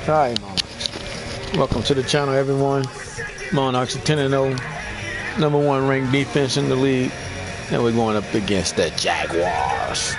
Hi, welcome to the channel, everyone. Monarchs are 10-0, #1 ranked defense in the league, and we're going up against the Jaguars.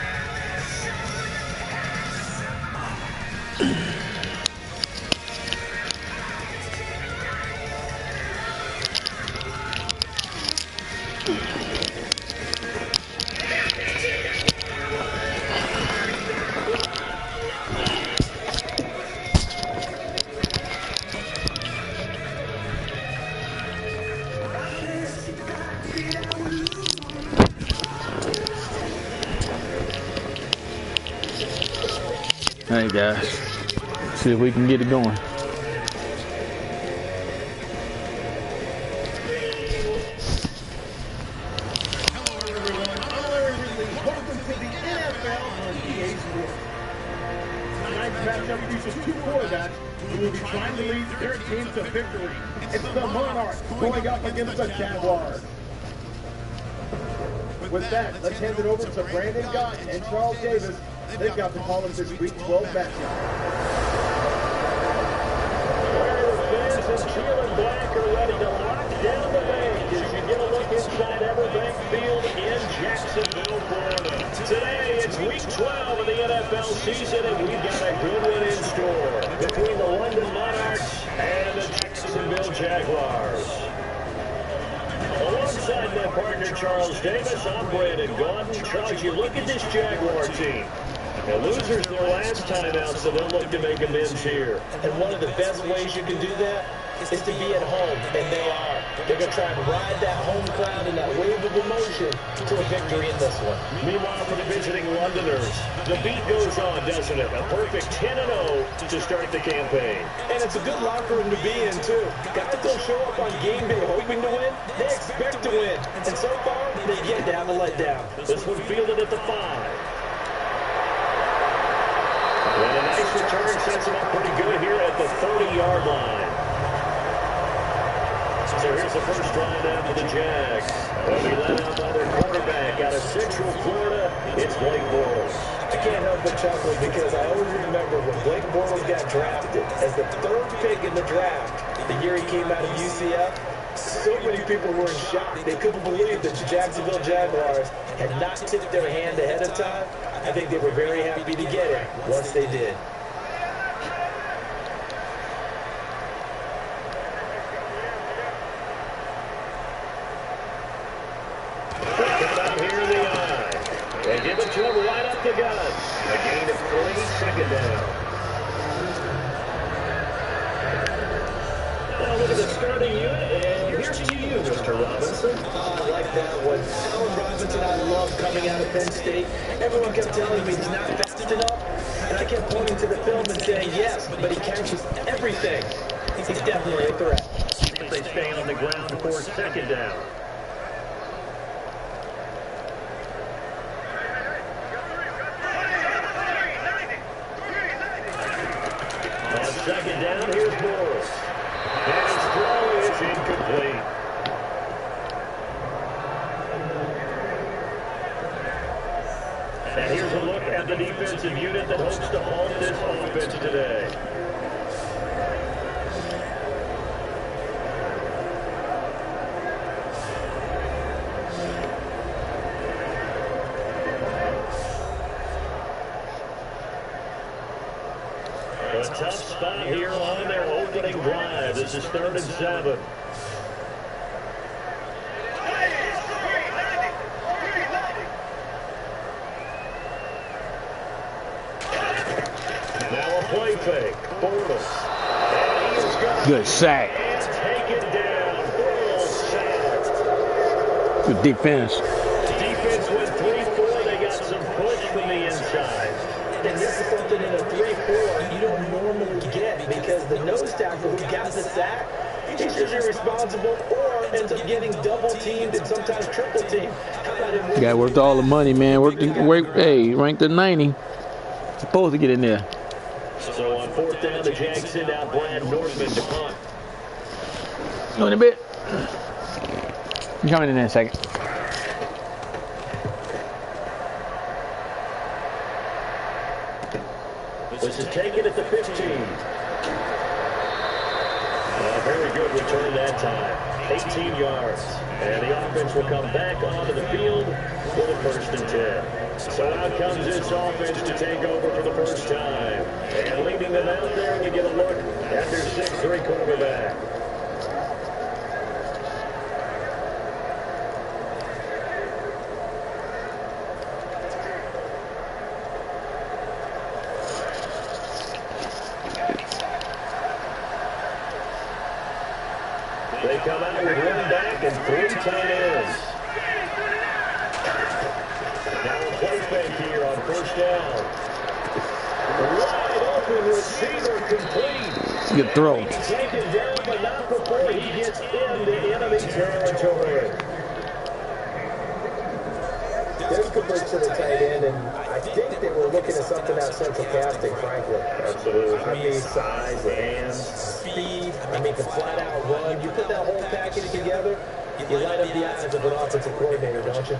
Hey guys, see if we can get it going. Hello everyone, welcome to the NFL on PS4. Tonight's matchup features two quarterbacks who will be trying to lead their team to victory. It's the Monarchs going up against the Jaguars. With that, let's hand it over to Brandon Gott and Charles Davis. They've got the call of this Week 12 matchup. Fans in teal and black are ready to lock down the bank as you get a look inside Everbank Field in Jacksonville, Florida. Today, it's Week 12 of the NFL season, and we've got a good one in store between the London Monarchs and the Jacksonville Jaguars. Alongside my partner, Charles Davis, I'm Brandon Gott. Charles, you look at this Jaguar team. The losers their last time out, so they'll look to make amends here. And one of the best ways you can do that is to be at home, and they are. They're going to try and ride that home crowd and that wave of emotion to a victory in this one. Meanwhile, for the visiting Londoners, the beat goes on, doesn't it? A perfect 10-0 to start the campaign. And it's a good locker room to be in, too. Guys don't show up on game day hoping to win. They expect to win. And so far, they've yet to have a letdown. This one fielded at the 5. And a nice return sets him up pretty good here at the 30-yard line. So here's the first drive down for the Jags. They'll be led out by their quarterback out of Central Florida. It's Blake Bortles. I can't help but chuckle because I always remember when Blake Bortles got drafted as the 3rd pick in the draft, the year he came out of UCF. So many people were in shock. They couldn't believe that the Jacksonville Jaguars had not tipped their hand ahead of time. I think they were very happy to get it once they did. Here in the eye. They give it to him right up the gut. A gain of 3, second down. Now look at the starting unit, and here's to you, Mr. Robinson. I like that one. Allen Robinson, I love coming out of Penn State. Everyone kept telling me he's not fast enough, and I kept pointing to the film and saying, yes, but he catches everything. He's definitely a threat. They stay on the ground for second down. On second down, here's Bortles. And his throw is incomplete. And here's a look at the defensive unit that hopes to halt this offense today. A tough spot here on their opening drive. This is 3rd and 7. Now a play fake. Bortles. Good sack. And take it down. Bortles sacked. Good defense. Defense went 3-4. They got some push from the inside. And this is something in a 3-4 you don't normally get because the nose tackle who got the sack, he's just is irresponsible or ends up getting double teamed and sometimes triple teamed. How about him? Guy worked all the money, man. Hey, ranked at 90. Supposed to get in there. So on 4th down, the Jags send out Brad Northman to punt. In a bit. I'm coming in a second. This is taken at the 15. Very good return that time. 18 yards. And the offense will come back onto the field for the 1st and 10. So out comes this offense to take over for the first time. And leading them out there to get a look at their 6'3" quarterback. They come out with one back and 3 tight ends. Now a play fake here on 1st down. Wide open receiver complete. Good throw. Taken down, but not before he gets into enemy territory. There's complete to the tight end, and I think they were looking at something out central casting, frankly. Absolutely. I mean, Size, hands, speed, I mean, the flat-out run. You put that whole package together, you light up the eyes of an offensive coordinator, don't you?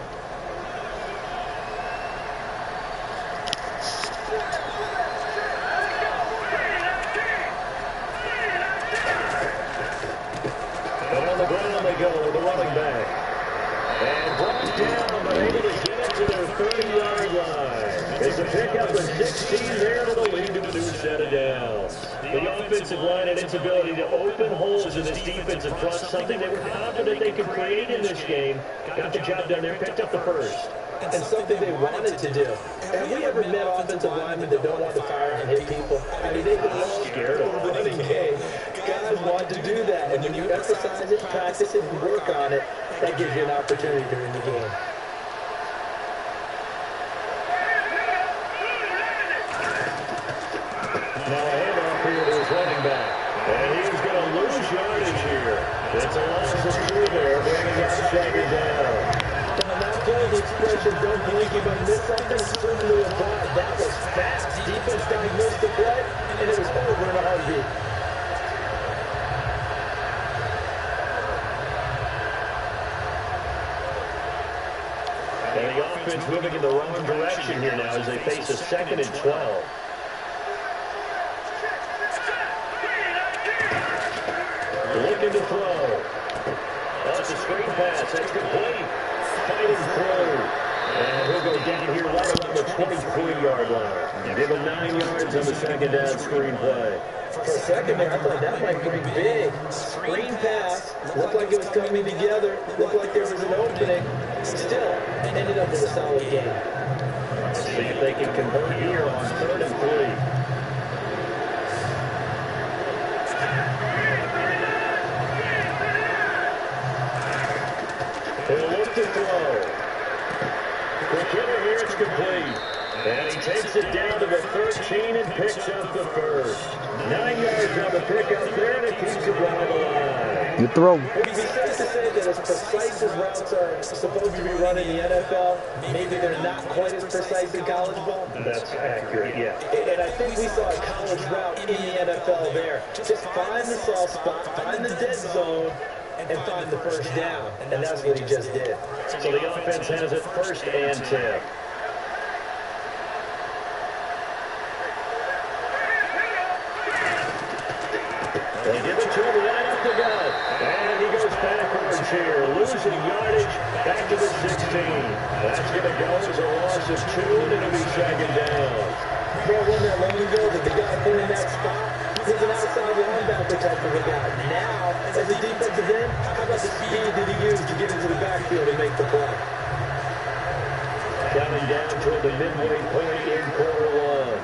and on the ground they go with the running back. And brought down, but able to get to their 30-yard line. It's a pickup of 16 there to the lead to a new set of downs. The offensive line and its ability to open holes in this defensive front, something they were confident they could create in this game. Got the job done there, picked up the first. And something they wanted to do. Have we ever met offensive linemen that don't want to fire and hit people? I mean, they belong scared of the running game. Guys want to do that, and when you emphasize it, practice it, and work on it, that gives you an opportunity during the game. Now a handoff here to his running back. And he's going to lose yardage here. It's a loss of 2 there, bringing up 2nd down. Now, that play, the expression, don't blink, you might miss something, certainly applied. That was fast. Defense diagnosed the play, and it was over in a heartbeat. And the offense moving in the wrong direction here now as they face a 2nd and 12. Looking to throw. That's a screen pass. That's complete. Fighting through. And he'll go down here right around the 23-yard line. Give him 9 yards on the 2nd down screen play. For a second there, I thought that might be big. Screen pass. Looked like it was coming together. Looked like there was an opening. Still, ended up with a solid game. See if they can convert here on 3rd and 3. He'll look to throw. Quick hitter here, it's complete. And he takes it down to the 13 and picks up the first. 9 yards on the pickup there, and it keeps it right alive. Good throw. Would it be safe to say that as precise as routes are supposed to be run in the NFL, maybe they're not quite as precise in college ball? That's accurate, yeah. And I think we saw a college route in the NFL there. Just find the soft spot, find the dead zone, and find the first down. And that's what he just did. So the offense has it 1st and 10. They give it to him right up the gut. And he goes backwards here, losing yardage back to the 16. That's going to go as a loss of 2, and it'll be 2nd down. Bro, wasn't that long ago that the guy pulling that spot was an outside linebacker type of a guy. Now, as a defensive end, how about the speed that he used to get into the backfield and make the play? Coming down toward the midway point in quarter 1.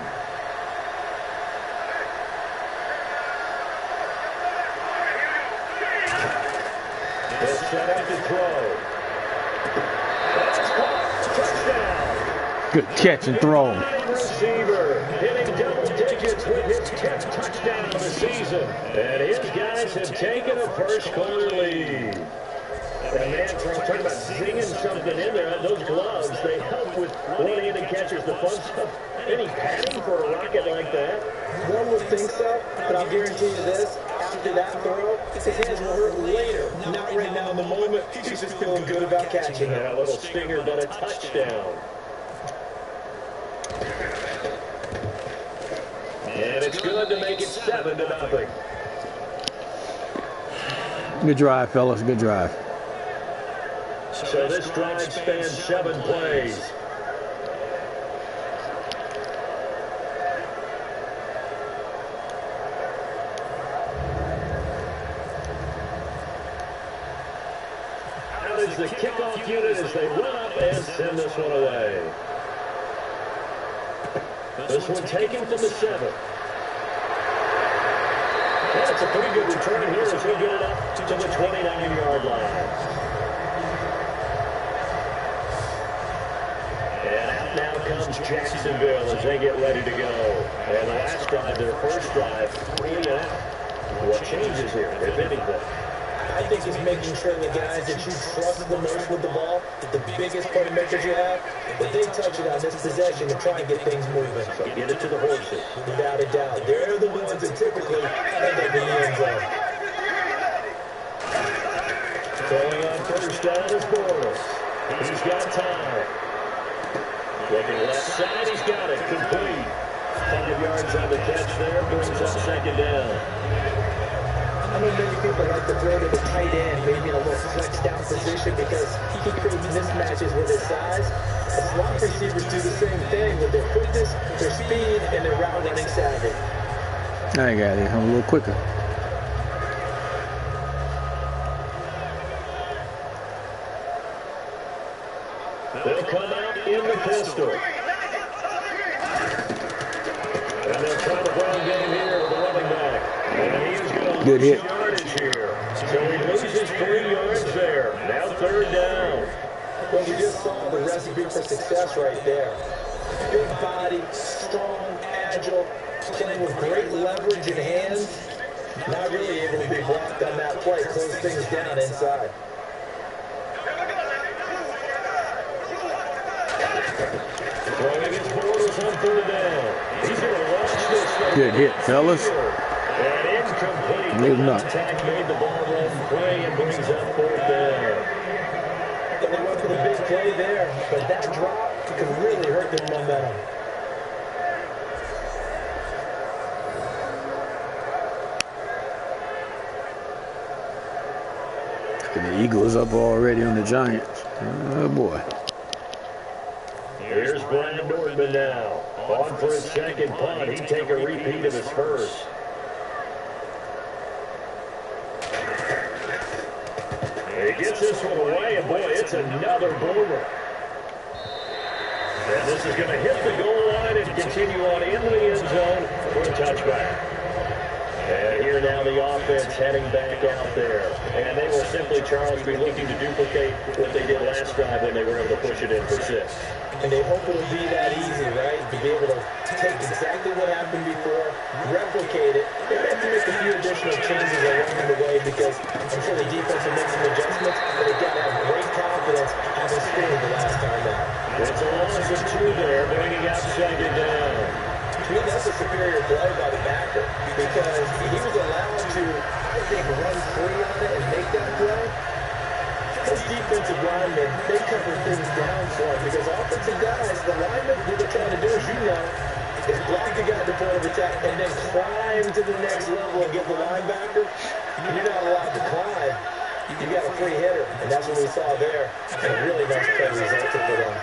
They'll set up to throw. That's caught. Touchdown. Good catch and throw. Receiver hitting double digits with his 10th touchdown of the season. And his guys have taken a first-quarter lead. And man, Charles, talking about zinging something in there. Those gloves, they help with one-handed catchers. The fun stuff. Any padding for a rocket like that? One would think so, but I'll guarantee you this. After that throw, his hands will hurt later. Not right now in the moment. He's just feeling good about catching it. A little stinger, but a touchdown. And it's good to make it 7-0. Good drive, fellas. Good drive. So this drive spans 7 plays. Now there's the kickoff unit as they run up and send this one away. This one taken from the 7. That's a pretty good return here as we get it up to the 29-yard line. And out now comes Jacksonville as they get ready to go. And the last drive, their first drive, 3 and out. What changes here, if anything? I think it's making sure the guys that you trust the most with the ball, the biggest playmakers you have, that they touch it on this possession and try and get things moving. So get it to the horses. Without a doubt. They're the ones that typically end up in the end zone. Going on first down is Bortles. He's got time. Looking left side, he's got it. Complete. 100 yards on the catch there, brings up second down. I know many people like to throw to the tight end, maybe in a little flex down position because he creates mismatches with his size. The slot receivers do the same thing with their quickness, their speed, and their route running savvy. I got it. I'm a little quicker. They'll come out in the pistol. And they'll try the run game here with the running back. And he's going to lose yardage here. So he loses 3 yards there. Now third down. Well, we just saw the recipe for success right there. Big body, strong, agile, playing with great leverage in hands. Not really able to be blocked on that play. Close things down inside. Throwing against Bortles on third down. He's going to launch this thing. Good hit, fellas. And incomplete. Moving up. Contact made the ball run free and brings up fourth down. They went for the big play there, but that drop could really hurt their momentum. And the Eagles up already on the Giants. Oh, boy. Here's Brian Nortman now. On for his second punt. He'd take a repeat of his first. He gets this one away, and boy, it's another boomer. And this is going to hit the goal line and continue on into the end zone for a touchback. And here now the offense heading back out there. And they will simply, Charles, be looking to duplicate what they did last drive when they were able to push it in for 6. And they hope it'll be that easy, right? To be able to take exactly what happened before, replicate it. They have to make a few additional changes along the way because I'm sure the defense will make some adjustments, but they've got to have great confidence having scored the last time out. It's a loss of 2 there, bringing up second down. To me, that's a superior play by the backer because he was allowed to, I think, run free on it and make that play. Those defensive linemen, they cover things down for him because offensive guys, the linemen, what they're trying to do, as you know, is block the guy at the point of attack and then climb to the next level and get the linebacker. You're not allowed to climb. You got a free hitter, and that's what we saw there. And a really nice play resulted for them.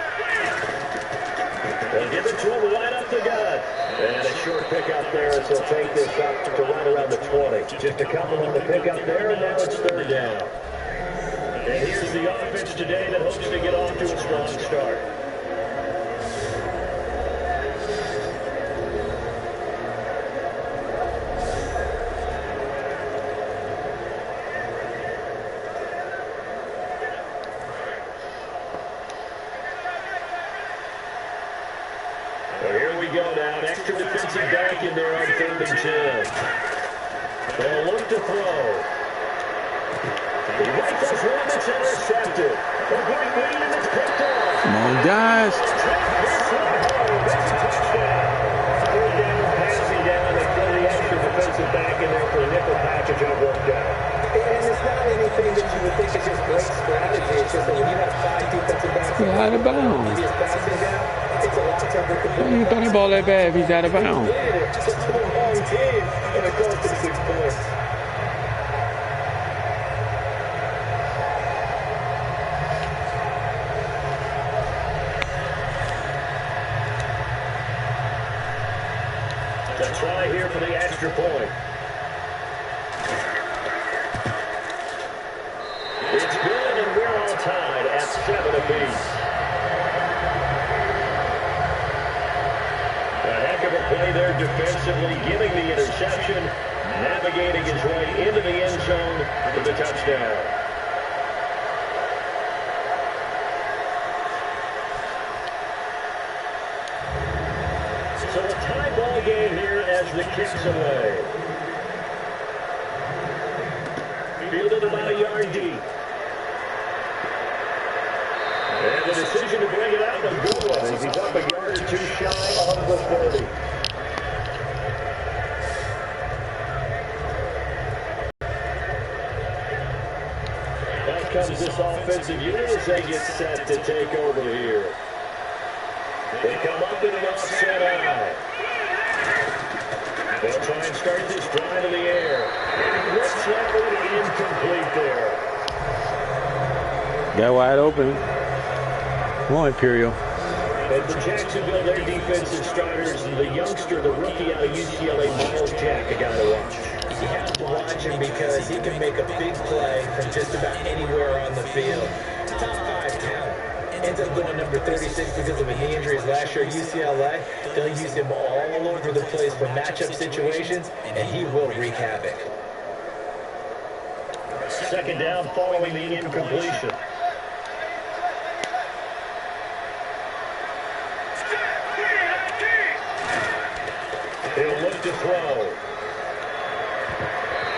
They'll give it to him right up the gut. And a short pickup there as he'll take this up to right around the 20. Just a couple on the pickup there, and now it's third down. And here's the offense today that hopes to get off to a strong start. So here we go now. Extra defensive gets it back in there on 3rd and 10. They'll look to throw. He rifles one that's intercepted. A great lead and it's picked off. Come on, guys. Take this one home. It's a touchdown. 3rd down, passing down, and throw the extra defensive back in there for a nickel package on 1st down. And it's not anything that you would think is just great strategy. It's just that when you have 5 defensive backs, He's out of bounds. he's passing down. It's a lot tougher to Why you throwing the ball that bad if he's out of bounds? It's a long team, and it goes to 6 points. To try here for the extra point. It's good, and we're all tied at 7 apiece. A heck of a play there defensively, giving the interception, navigating his way into the end zone for the touchdown. So a tie ball game here as the kick's away. Fielded about a yard deep. And the decision to bring it out, a good one. He's up a yard or 2 shy of the 30. Out comes this offensive unit as they get set to take over here. They come up in an offset eye. They'll try and start this drive in the air. And rips that one incomplete there. Got wide open. Come on, Imperial. And for Jacksonville, their defensive starters, the youngster, the rookie out of UCLA, Miles Jack, a guy to watch. You have to watch him because he can make a big play from just about anywhere on the field. Top 5 talent. Ends up going number 36 because of a knee injury last year at UCLA. They'll use him all over the place for matchup situations, and he will wreak havoc. 2nd down following the incompletion. He'll look to throw.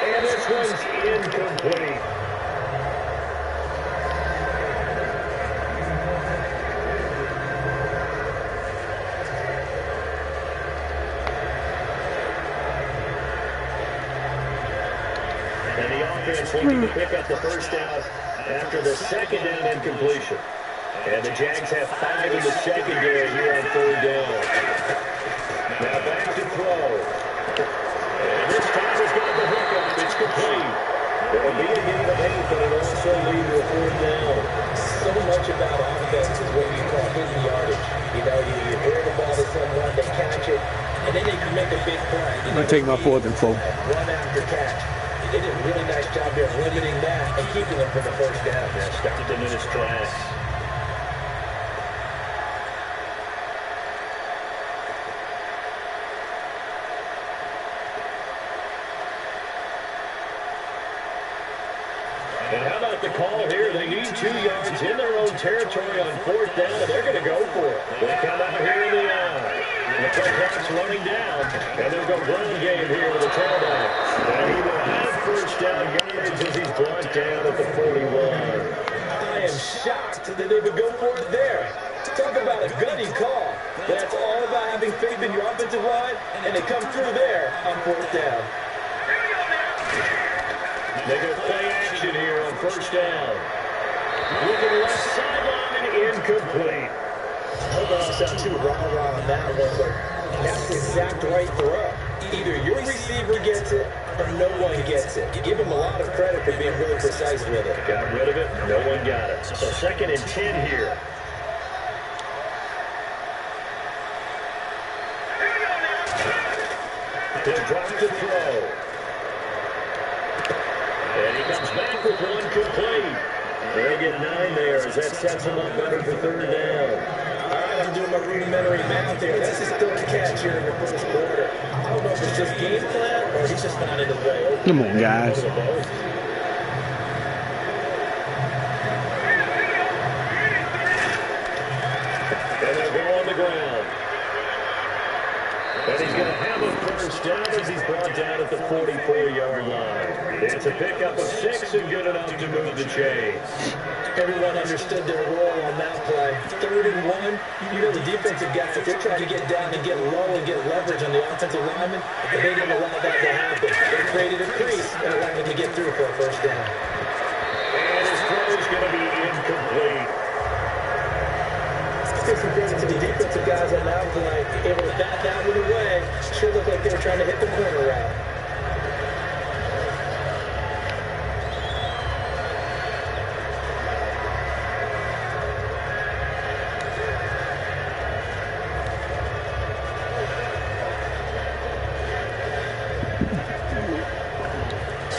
And this one's incomplete. And the offense looking to pick up the 1st down after the 2nd down incompletion. And the Jags have 5 in the secondary here on 3rd down. Now back to throw. And this time he's got the hookup. It's complete. It'll be a gain of 8, but it'll also lead to a 4th down. So much about offense is what you call hidden yardage. You know, you throw the ball to someone, they catch it, and then they can make a big play. I'm going to take my 4th and 4. Run after catch. They did a really nice job there limiting that and keeping them for the 1st down. Now stopped him in his tracks. And how about the call here? They need 2 yards in their own territory on 4th down, and they're going to go for it. They come out here in the eye. The play clock's running down, and they'll go ground game here with the tailback. And he will have 1st down yards as he's brought down at the 41. I am shocked that they would go for it there. Talk about a gutty call. That's all about having faith in your offensive line, and they come through there on 4th down. They go play action here on 1st down. Looking left sideline and incomplete. Hold on, sound too rah-rah on that one, but that's the exact right throw. Either your receiver gets it or no one gets it. You give him a lot of credit for being really precise with it. Got rid of it. No one got it. So 2nd and 10 here. He'll drop to throw. And he comes back with one complete. They get 9 there as that sets him up better for 3rd down. All right, I'm doing my rudimentary math here. That's his 3rd catch here in the 1st quarter. I don't know if it's just game plan or he's just not in the play. Come on, guys. And they'll go on the ground. And he's going to First down as he's brought down at the 44-yard line. It's a pickup of 6 and good enough to move the chains. Everyone understood their role on that play. 3rd and 1. You know the defensive guys, if they're trying to get down and get low and get leverage on the offensive lineman, they didn't allow that to happen. They created a crease and allowed him to get through for a first down. And his throw is going to be incomplete. Give some credit to the defensive guys on that play. Able to bat that one away. Sure looked like they were trying to hit the corner route.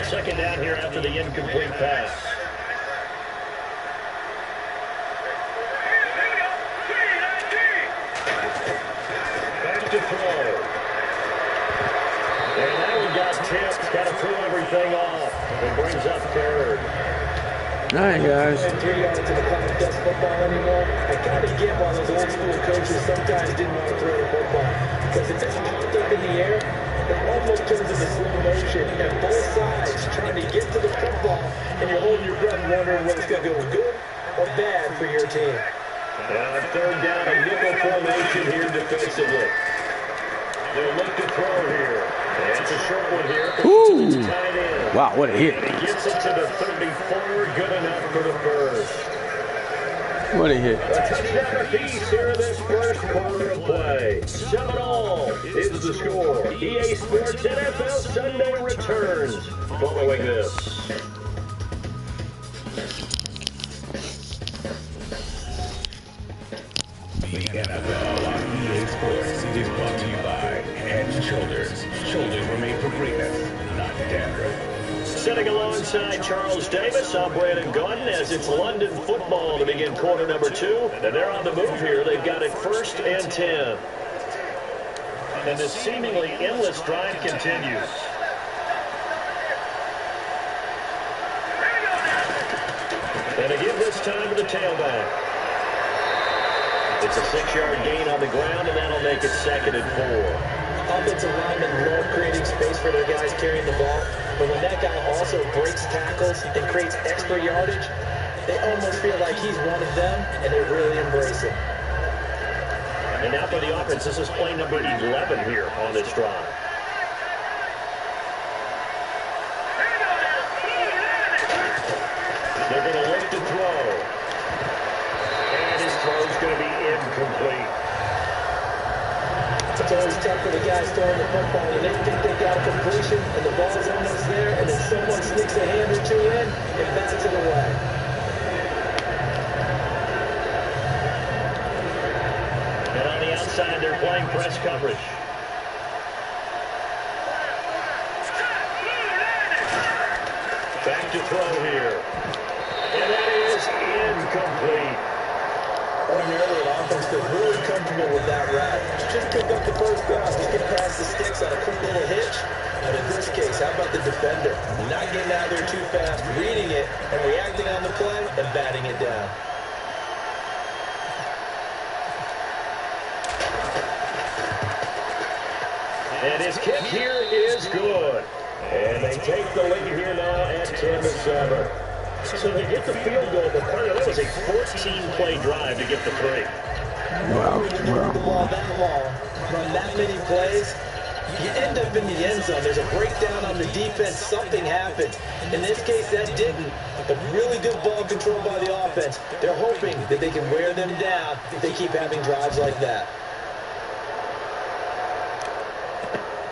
Second down here after the incomplete pass. Back to throw. And now we got tipped. Got to throw everything off. It brings up 3rd. All right, guys. 3 yards to the clock does football anymore. I kind of get why those old school coaches sometimes didn't want to throw the football. Because if it's popped up in the air, it almost turns into slow motion. And both sides trying to get to the football, and you're holding your breath wondering whether it's going to go good or bad for your team. Now 3rd down, a nickel formation here defensively. They'll look to throw here. And it's a short one here. Ooh. Tight end. Wow, what a hit. And he gets it to the 34, good enough for the first. What a hit. A touchdown apiece here in this first quarter of play. 7-all is the score. EA Sports NFL Sunday returns following this. The NFL on EA Sports is brought to you by Head & Shoulders. Shoulders were made for greatness, not dandruff. Sitting alongside Charles Davis, I'm Brandon Gordon as it's London football to begin quarter number 2. And they're on the move here. They've got it 1st and 10. And this seemingly endless drive continues. And again this time to the tailback. It's a 6-yard gain on the ground, and that'll make it 2nd and 4. Offensive linemen love creating space for their guys carrying the ball, but when that guy also breaks tackles and creates extra yardage, they almost feel like he's one of them, and they really embrace it. And now for the offense, this is play number 11 here on this drive. They're going to look to throw. And his throw's going to be incomplete. It's always tough for the guys throwing the football, and they think they got a completion, and the ball's almost there, and then someone sneaks a hand or two in and bats it away. And on the outside, they're playing press coverage. Back to throw here. And that is incomplete. Ordinarily, an offense feels really comfortable with that route. Just pick up the first down. Just get past the sticks on a quick little hitch. But in this case, how about the defender? Not getting out there too fast, reading it, and reacting on the play, and batting it down. And his kick here is good. And they take the lead here now at 10-7. So they get the field goal, but part of that was a 14-play drive to get the 3. Wow. The ball that long, run that many plays, you end up in the end zone. There's a breakdown on the defense. Something happened. In this case, that didn't. But really good ball control by the offense. They're hoping that they can wear them down if they keep having drives like that.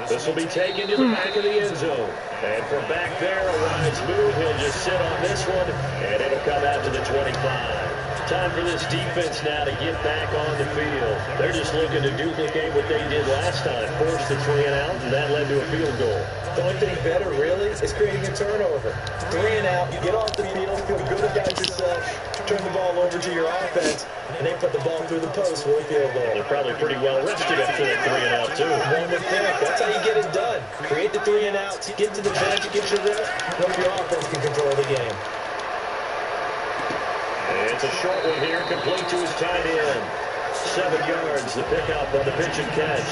This will be taken to the back of the end zone. And from back there, a wise move. He'll just sit on this one, and it'll come out to the 25. Time for this defense now to get back on the field. They're just looking to duplicate what they did last time. Force the 3 and out, and that led to a field goal. The only thing better, really, is creating a turnover. 3 and out, get off the field, feel good about yourself, turn the ball over to your offense, and they put the ball through the post for a field goal. They're probably pretty well rested after that 3 and out, too. One would think. That's how you get it done. Create the 3 and outs, get to the bench, get your rest, hope your offense can control the game. It's a short one here, complete to his tight end. 7 yards, the pickup on the pitch and catch.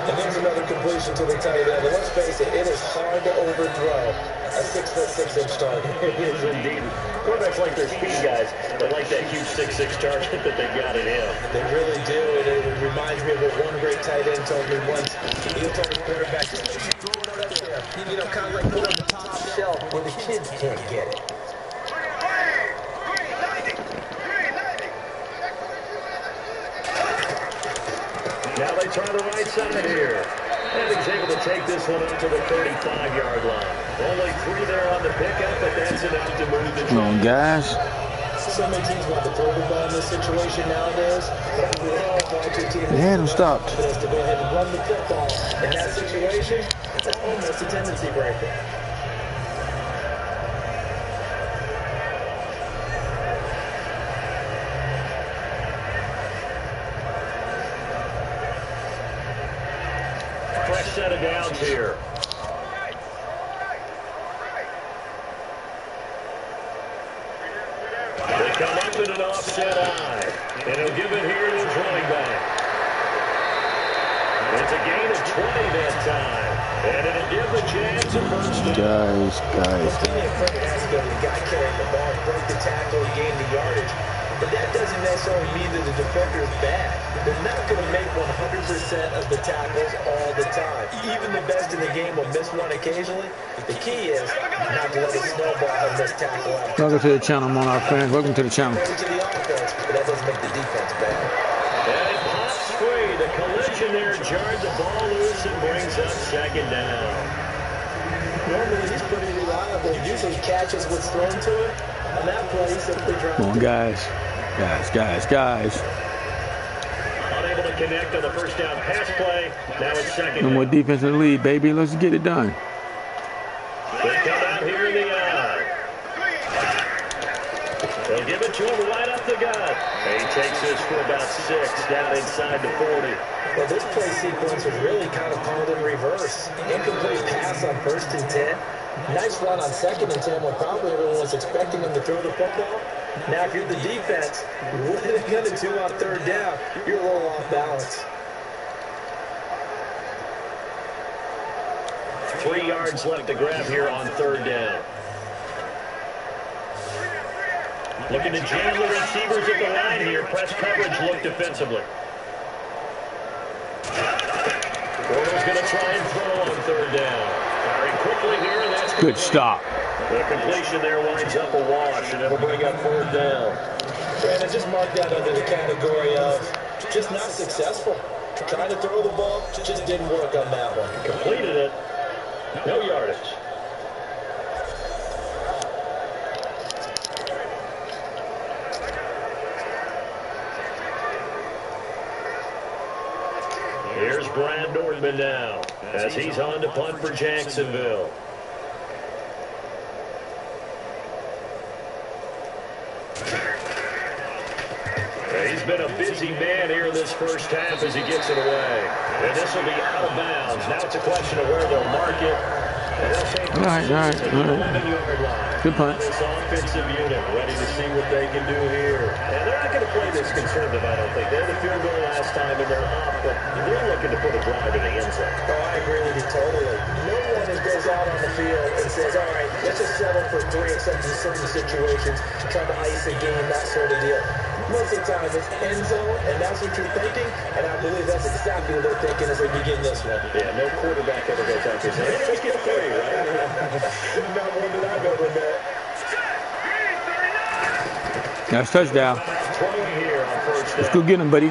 And there's another completion to the tight end. And let's face it, it is hard to overthrow a 6'6" target. It is indeed. Quarterbacks like their speed guys. They like that huge 6'6" target that they've got in him. They really do. And it reminds me of what one great tight end told me once. He told his quarterback, just make sure you throw it up there. You know, kind of like put it on the top shelf where the kids can't get it. Now they try the right side here. And he's able to take this one up to the 35-yard line. Only 3 there on the pickup, but that's enough to move the Come on, guys. So many teams want to throw the ball in this situation nowadays. They had him stopped. To go ahead and run the football in that situation, that's almost a tendency breaker. Fresh set of downs here. They come up in an offset eye. And he'll give it here to his running back. It's a gain of 20 that time. And it'll give the Jags a first down. Guys. The guy carrying the ball, broke the tackle, gained the yardage. But that doesn't necessarily mean that the defender is bad. They're not going to make 100% of the tackles all the time. Even the best in the game will miss one occasionally. The key is not to let it snowball and miss tackle after. Welcome to the channel, Monarch fans. Welcome to the channel. To the offense, but that doesn't make the defense bad. And it pops free. The collision there jarred the ball loose and brings up second down. Normally he's pretty reliable. Usually catches what's thrown to him. On that play, he simply dropped. Come on, guys. Unable to connect on the first down pass play. Now it's second. No more defense in the lead, baby. Let's get it done. They come out here in the eye. They'll give it to him right up the gut. And he takes this for about 6 down inside the 40. Well, this play sequence was really kind of called in reverse. Incomplete pass on 1st and 10. Nice run on 2nd and 10 when probably everyone was expecting him to throw the football. Now, if you're the defense, what are they going to do on 3rd down? You're a little off balance. 3 yards left to grab here on 3rd down. Looking to jam the receivers at the line here. Press coverage look defensively. Bortles going to try and throw on 3rd down. Firing quickly here, and that's Good stop. The completion there winds up a wash, and it'll bring up 4th down. Brandon, just mark that under the category of just not successful. Trying to throw the ball, just didn't work on that one. Completed it. No yardage. Here's Brad Nordman now, as he's on to punt for Jacksonville. He's been a busy man here in this first half as he gets it away. And this will be out of bounds. Now it's a question of where they'll mark it. All right. Good punt. This offensive unit ready to see what they can do here. And they're not going to play this conservative, I don't think. They had a field goal last time and they're up, but they're looking to put a drive in the end zone. Oh, I agree with you totally. No one goes out on the field and says, all right, let's just settle for 3 except in certain situations, trying to ice a game, that sort of deal. Most of the time it's end zone, and that's what you're thinking, and I believe that's exactly what they're thinking as they begin this one. Yeah, no quarterback ever goes out there saying, hey, let's get 3, right? Not one that I've ever met. That's touchdown. Let's go get him, buddy.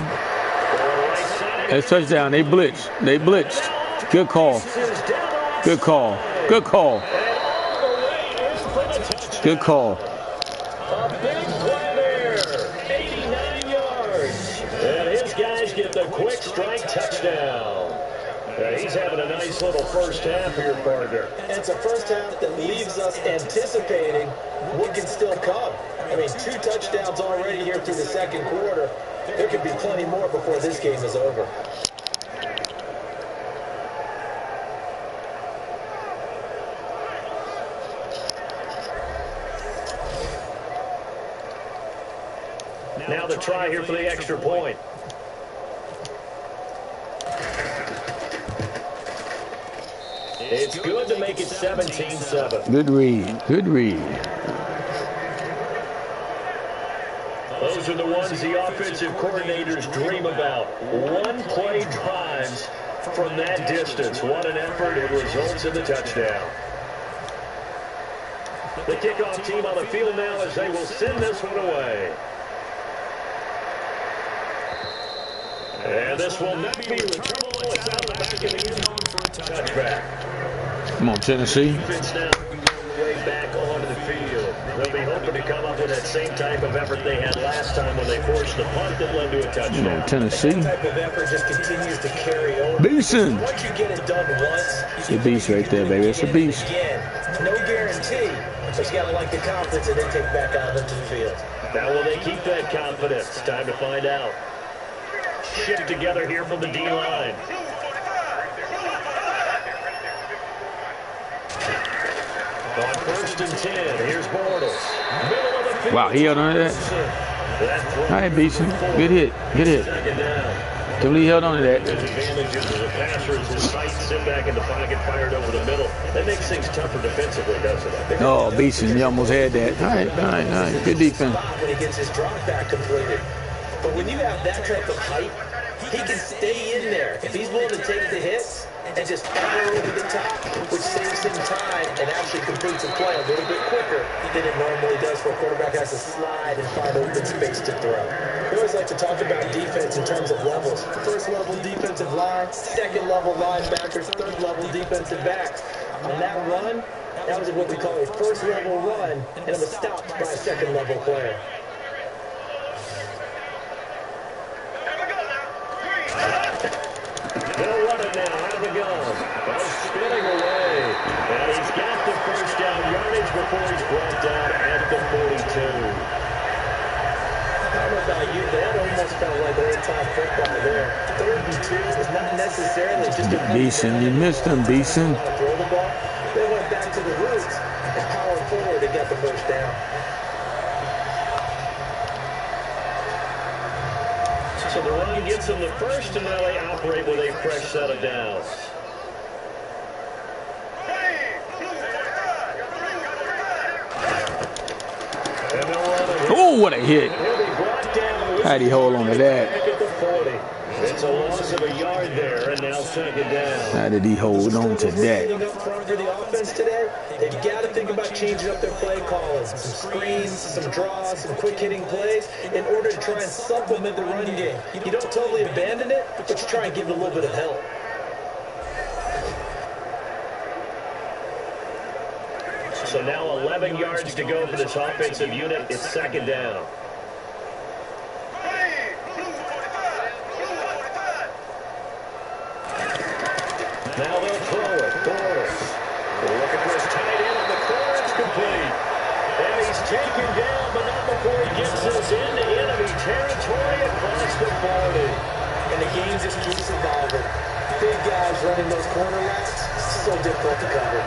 That's touchdown. They blitzed. Good call. Good call. A big play there. 89 yards. And his guys get the quick strike touchdown. He's having a nice little first half here, partner. And it's a first half that leaves us anticipating what can still come. I mean, 2 touchdowns already here through the 2nd quarter. There could be plenty more before this game is over. Now the try here for the extra point. It's good to make it 17-7. Good read. Good read. Those are the ones the offensive coordinators dream about. One-play drives from that distance. What an effort. It results in the touchdown. The kickoff team on the field now as they will send this one away. And this will not be returnable. It's out of the back of the end zone for a touchback. Come on, Tennessee. Defense now way back onto the field. They'll be hoping to come up with that same type of effort they had last time when they forced the punt that led to a touchdown. Come on, Tennessee. That type of effort just continues to carry over. Beeson. Once you get it done once, It's a beast right there, baby. It's a beast. again. No guarantee, but you got to like the confidence and then take back out into the field. Now will they keep that confidence? Time to find out. Shift together here from the D-line. On 1st and 10, here's Bortles. Middle of the field. Wow, he held on to that. All right, Beeson. Good hit. Good hit. Second down. Totally held on to that. His advantages as a passer is his height, sit back in the pocket, fired over the middle. That makes things tougher defensively, doesn't it? Oh, Beeson, you almost had that. All right, all right, all right. Good defense. When he gets his drop back completed. But when you have that type of height, he can stay in there. If he's willing to take the hits and just fire over the top, which saves him time and actually completes a play a little bit quicker than it normally does for a quarterback has to slide and find open space to throw. We always like to talk about defense in terms of levels. First level defensive line, second level linebackers, third level defensive backs. On that run, that was what we call a first level run, and it was stopped by a second level player. They'll run it now, out of the gun. Spinning away. And he's got the first down yardage before he's brought down at the 42. I don't know about you, but that almost felt like old-time football there. 3rd and 2 was not necessarily just a Beeson, you missed him, Beeson. throw the ball. They went back to the roots and powered forward to get the first down. So the run gets them the first, and now they operate with a fresh set of downs. Oh, what a hit. He'll be brought down. How'd he hold on to that? Back at the 40. It's a loss of a yard there, and now second down. How did he hold on to that? Up front for the offense today, they've got to think about changing up their play calling. Some screens, some draws, some quick hitting plays in order to try and supplement the run game. You don't totally abandon it, but you try and give it a little bit of help. So now 11 yards to go for this offensive unit. It's second down. Now they'll throw it. Bortles. Looking for his tight end on the corner. It's complete. And he's taken down, but not before he gets us into enemy territory across the 40. And the game just keeps evolving. Big guys running those corner routes, so difficult to cover.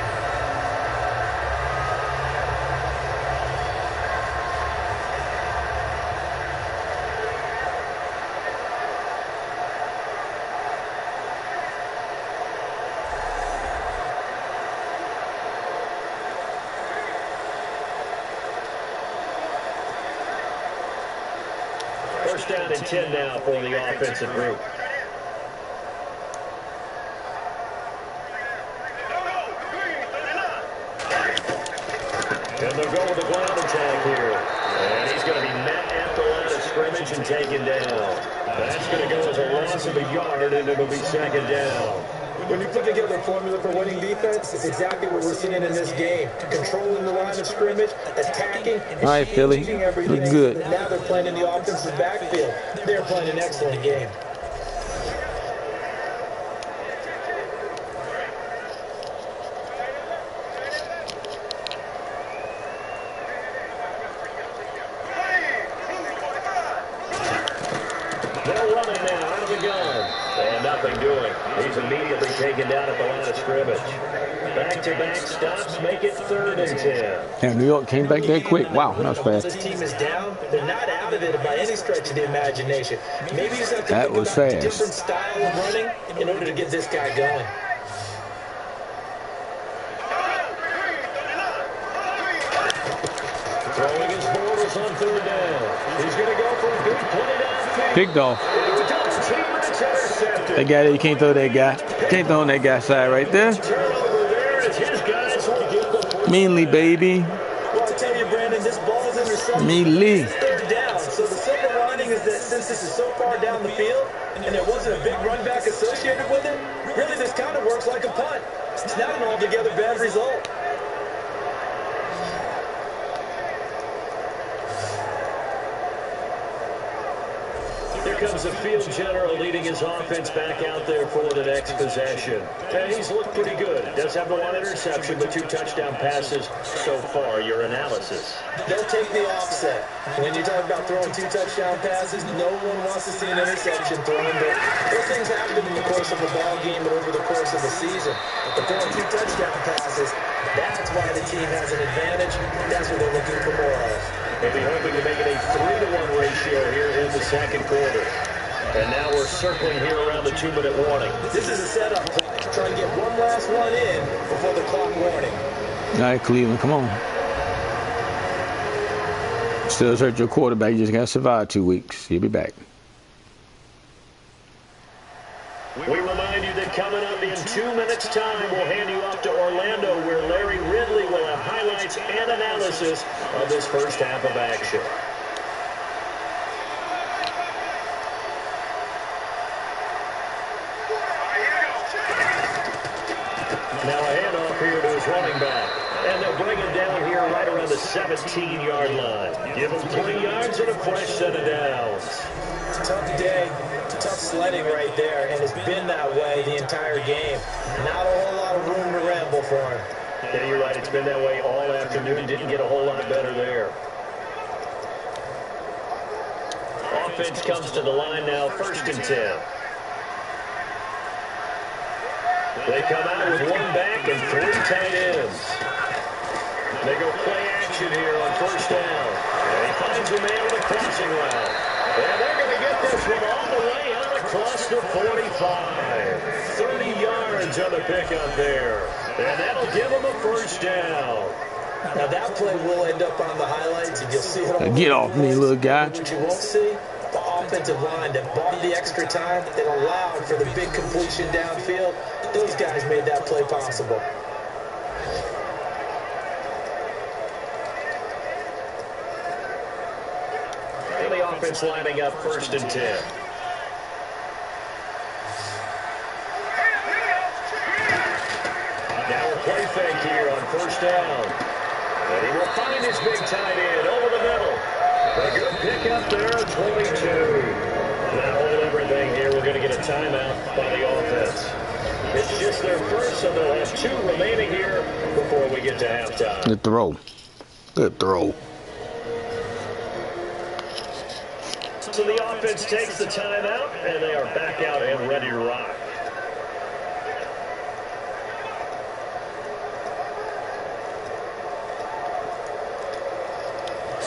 First down and 10 now for the offensive group. And they'll go with the ground attack here. And he's going to be met at the line of scrimmage and taken down. That's going to go as a loss of a yard, and it'll be second down. When you put together a formula for winning defense, it's exactly what we're seeing in this game. Controlling the line of scrimmage, attacking, and All right, Philly. changing everything. Look good. Now they're playing in the offensive backfield. They're playing an excellent game. They'll run it now out of the gun. And nothing doing. He's immediately taken down at the line of scrimmage. Back-to-back stops make it 3rd and 10. And New York came back that quick. Wow, that was This fast. team is down. They're not out of it by any stretch of the imagination. Maybe you just have to That think was about a fast. different style of running in order to get this guy going. Throwing his borders on third down. He's going to go for a big play downfield. Picked off. It's intercepted. That guy there, you can't throw that guy. Can't throw on that guy's side right there. Turnover there as his guys will get the first Meanly, down. baby. Well, I tell you, Brandon, this ball's intercepted. Meanly. Third down. So the silver lining is that since this is so far down the field and there wasn't a big run back associated with it, really this kind of works like a punt. It's not an altogether bad result. Here comes the field general leading his offense back out there for the next possession. And he's looked pretty good. Does have the one interception, but 2 touchdown passes so far. Your analysis? Don't take the offset. When you talk about throwing 2 touchdown passes, no one wants to see an interception thrown, but those things happen in the course of a ball game and over the course of the season. But throwing 2 touchdown passes, that's why the team has an advantage. That's what they're looking for more of. They'll be hoping to make it a 3-to-1 ratio here in the second quarter. And now we're circling here around the 2-minute warning. This is a setup play. Try to get one last one in before the clock warning. All right, Cleveland, come on. Still hurt your quarterback. You just got to survive 2 weeks. He'll be back. We remind you that coming up in 2 minutes' time, we'll hand you off to Orlando, where Larry Ridley will have highlights and analysis of this first half of action. Now a handoff here to his running back. And they'll bring him down here right around the 17-yard line. Give him 3 yards and a fresh set of downs. Tough day, tough sledding right there, and it's been that way the entire game. Not a whole lot of room to ramble for him. Yeah, you're right. It's been that way all afternoon. Didn't get a whole lot better there. Offense comes to the line now, 1st and 10. They come out with 1 back and 3 tight ends. They go play action here on 1st down. And he finds a man with a crossing route. And they're going to get this one all the way out across the 45. 30 yards on the pickup there. And that'll give them a 1st down. Now that play will end up on the highlights, and you'll see it all. Get off me, little guy. What you won't see, the offensive line that bought the extra time, that allowed for the big completion downfield. Those guys made that play possible. And the offense lining up 1st and 10. Now a play fake here on 1st down. And he will find his big tight end over the middle. A good pick up there, 22. Now hold everything here. We're going to get a timeout by the offense. It's just their first, so they'll have 2 remaining here before we get to halftime. Good throw. Good throw. So the offense takes the timeout, and they are back out and ready to rock.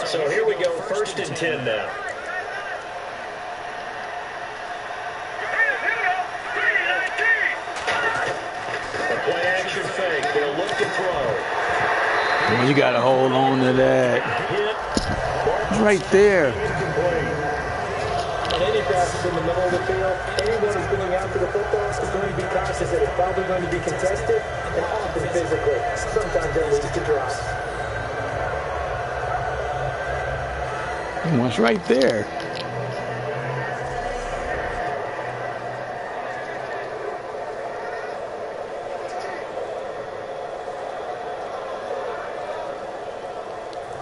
So here we go, 1st and 10 now. A play action fake. They'll look to throw. You got to hold on to that. It's right there. On any passes in the middle of the field, anyone who's going after the football is going to be cautious that it's probably going to be contested and often physically. Sometimes that leads to drops. It's right there.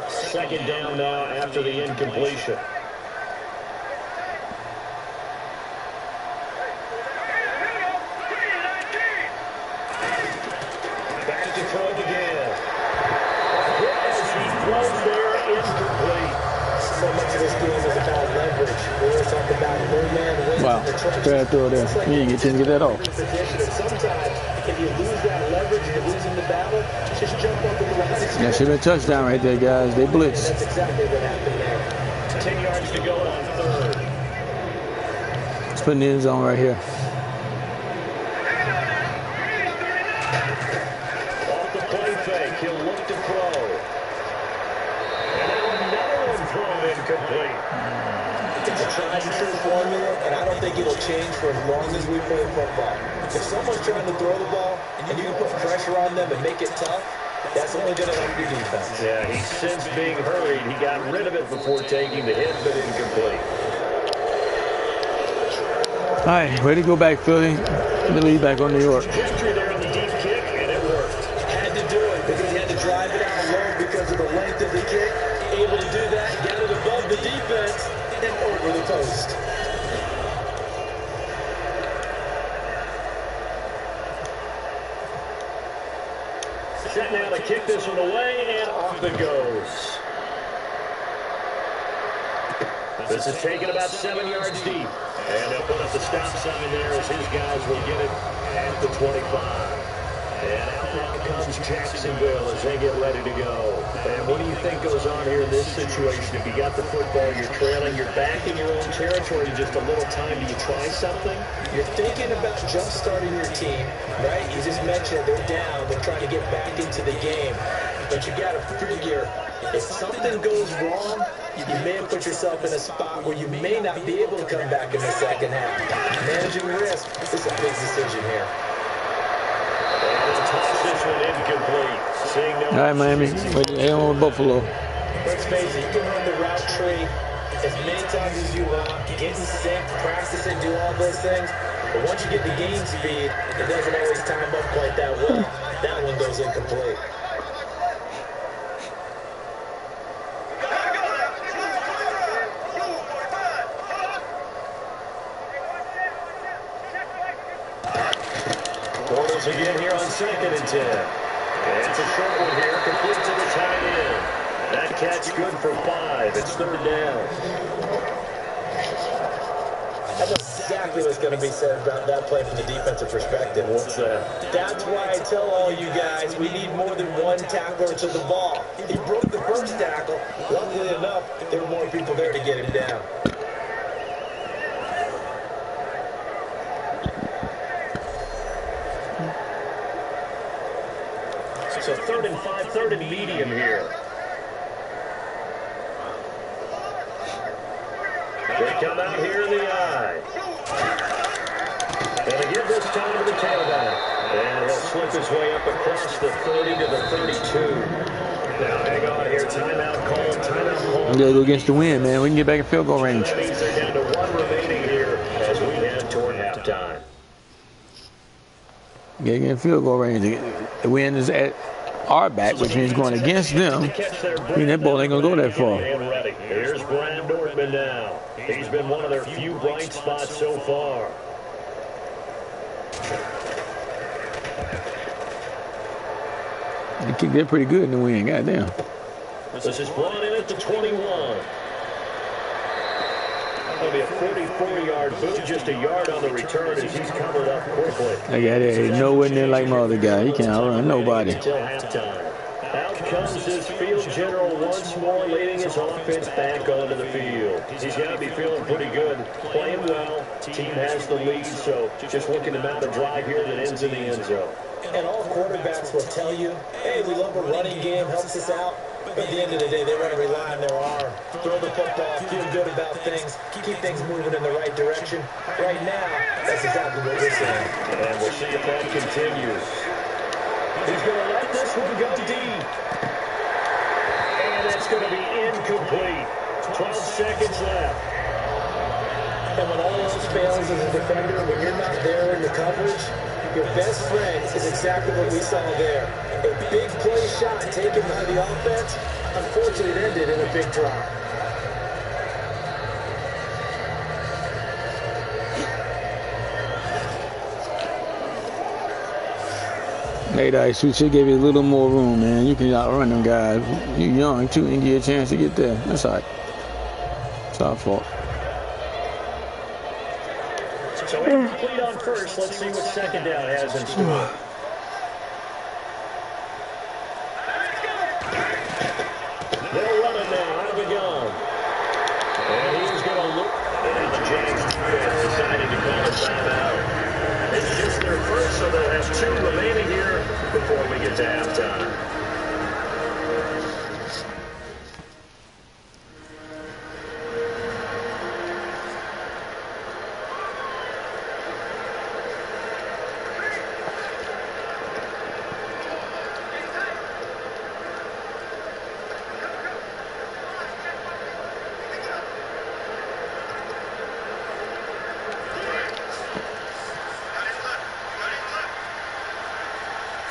Second down now after the incompletion. Back to throw again. As he throws there, incomplete. So much of this game is about leverage. We always talk about no-man wins Wow. in the trenches. Try to throw it there. You didn't get a chance to get that off. Sometimes, if you lose that leverage, you're losing the battle, just jump up in the line. That should be a touchdown right there, guys. They blitz. That's exactly what happened there. 10 yards to go on 3rd. Let's put in the end zone right here. Off the play fake, he'll look to throw. And that'll Incomplete. It's a tried and true formula, and I don't think it'll change for as long as we play football. If someone's trying to throw the ball and you can put pressure on them and make it tough, that's only going to help your defense. Yeah, he sensed being hurried. He got rid of it before taking the hit, but incomplete. All right, ready to go back, Philly. The lead back on New York. History there on the deep kick, and it worked. Had to do it because he had to drive it out low because of the length of the kick. Able to do that, got it above the defense, and over the post. Set now to kick this one away, and off it goes. This is taken about 7 yards deep. And they'll put up the stop sign there as his guys will get it at the 25. And out now comes Jacksonville as they get ready to go. And what do you think goes on here in this situation? If you got the football, you're trailing, you're back in your own territory, just a little time, do you try something? You're thinking about jump-starting your team, right? You just mentioned they're down, they're trying to get back into the game. But you got to figure, if something goes wrong, you may have put yourself in a spot where you may not be able to come back in the second half. Managing risk is a big decision here. And toss this one incomplete. Seeing no. All right, Miami. Hang on with Buffalo. Let's face it, you can run the route tree as many times as you want, get in sync, practice and do all those things. But once you get the game speed, it doesn't always time up quite that well. That one goes incomplete. Again here on 2nd and 10. And it's a short one here, complete to the tight end. That catch good for 5. It's 3rd down. I know exactly what's going to be said about that play from the defensive perspective. What's that? That's why I tell all you guys we need more than one tackler to the ball. He broke the first tackle. Luckily enough, there were more people there to get him down. So 3rd and 5, 3rd and medium here. They come out here in the eye. And they give this time to the tailback. And he'll slip his way up across the 30 to the 32. Now hang on here. Timeout call. Timeout call. We gotta go against the wind, man. We can get back in field goal range. That means they're down to 1 remaining here as we head toward halftime. Get in field goal range. The wind is at our back, which means going against them. I mean, that ball ain't gonna go that far. Here's Brad Nortman now. He's been one of their few bright spots so far. They kicked that pretty good in the wind. Goddamn. This is brought in at the 21. That'll be a 44-yard boot, just a yard on the return as he's covered up quickly. I got it. Nowhere near like my other guy. He can't outrun nobody. Until halftime. Out comes his field general once more, leading his offense back onto the field. He's got to be feeling pretty good, playing well. Team has the lead, so just looking to mount a drive here that ends in the end zone. And all quarterbacks will tell you, hey, we love a running game, helps us out. But at the end of the day, they want to rely on their arm. Throw the football, feel good about things, keep things moving in the right direction. Right now, that's exactly what we're saying. And we'll see if that continues. He's going to let this one go deep. And that's going to be incomplete. 12 seconds left. And when all else fails as a defender, when you're not there in the coverage, your best friend is exactly what we saw there. A big play shot taken by the offense. Unfortunately, it ended in a big drop. Hey, Dice, we should give you a little more room, man. You can outrun them guys. You're young, too, and get a chance to get there. That's all right. It's our fault. So incomplete on first. Let's see what 2nd down has in store. They'll run it now out of the gun. And he's going to look. And the Jags defense deciding to call a timeout. It's just their first, so they'll have 2 remaining here before we get to halftime.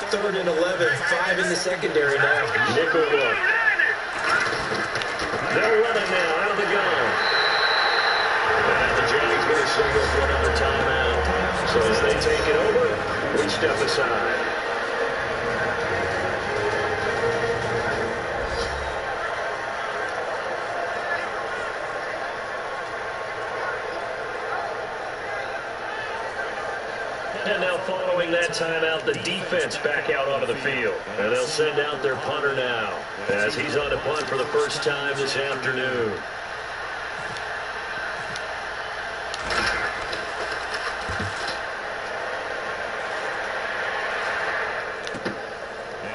3rd and 11, 5 in the secondary now. Nickel look. They'll run it now out of the gun. And the Jags going to signal for another timeout. So as they take it over, we step aside. And now following that timeout, the defense back out onto the field. And they'll send out their punter now as he's on to punt for the first time this afternoon.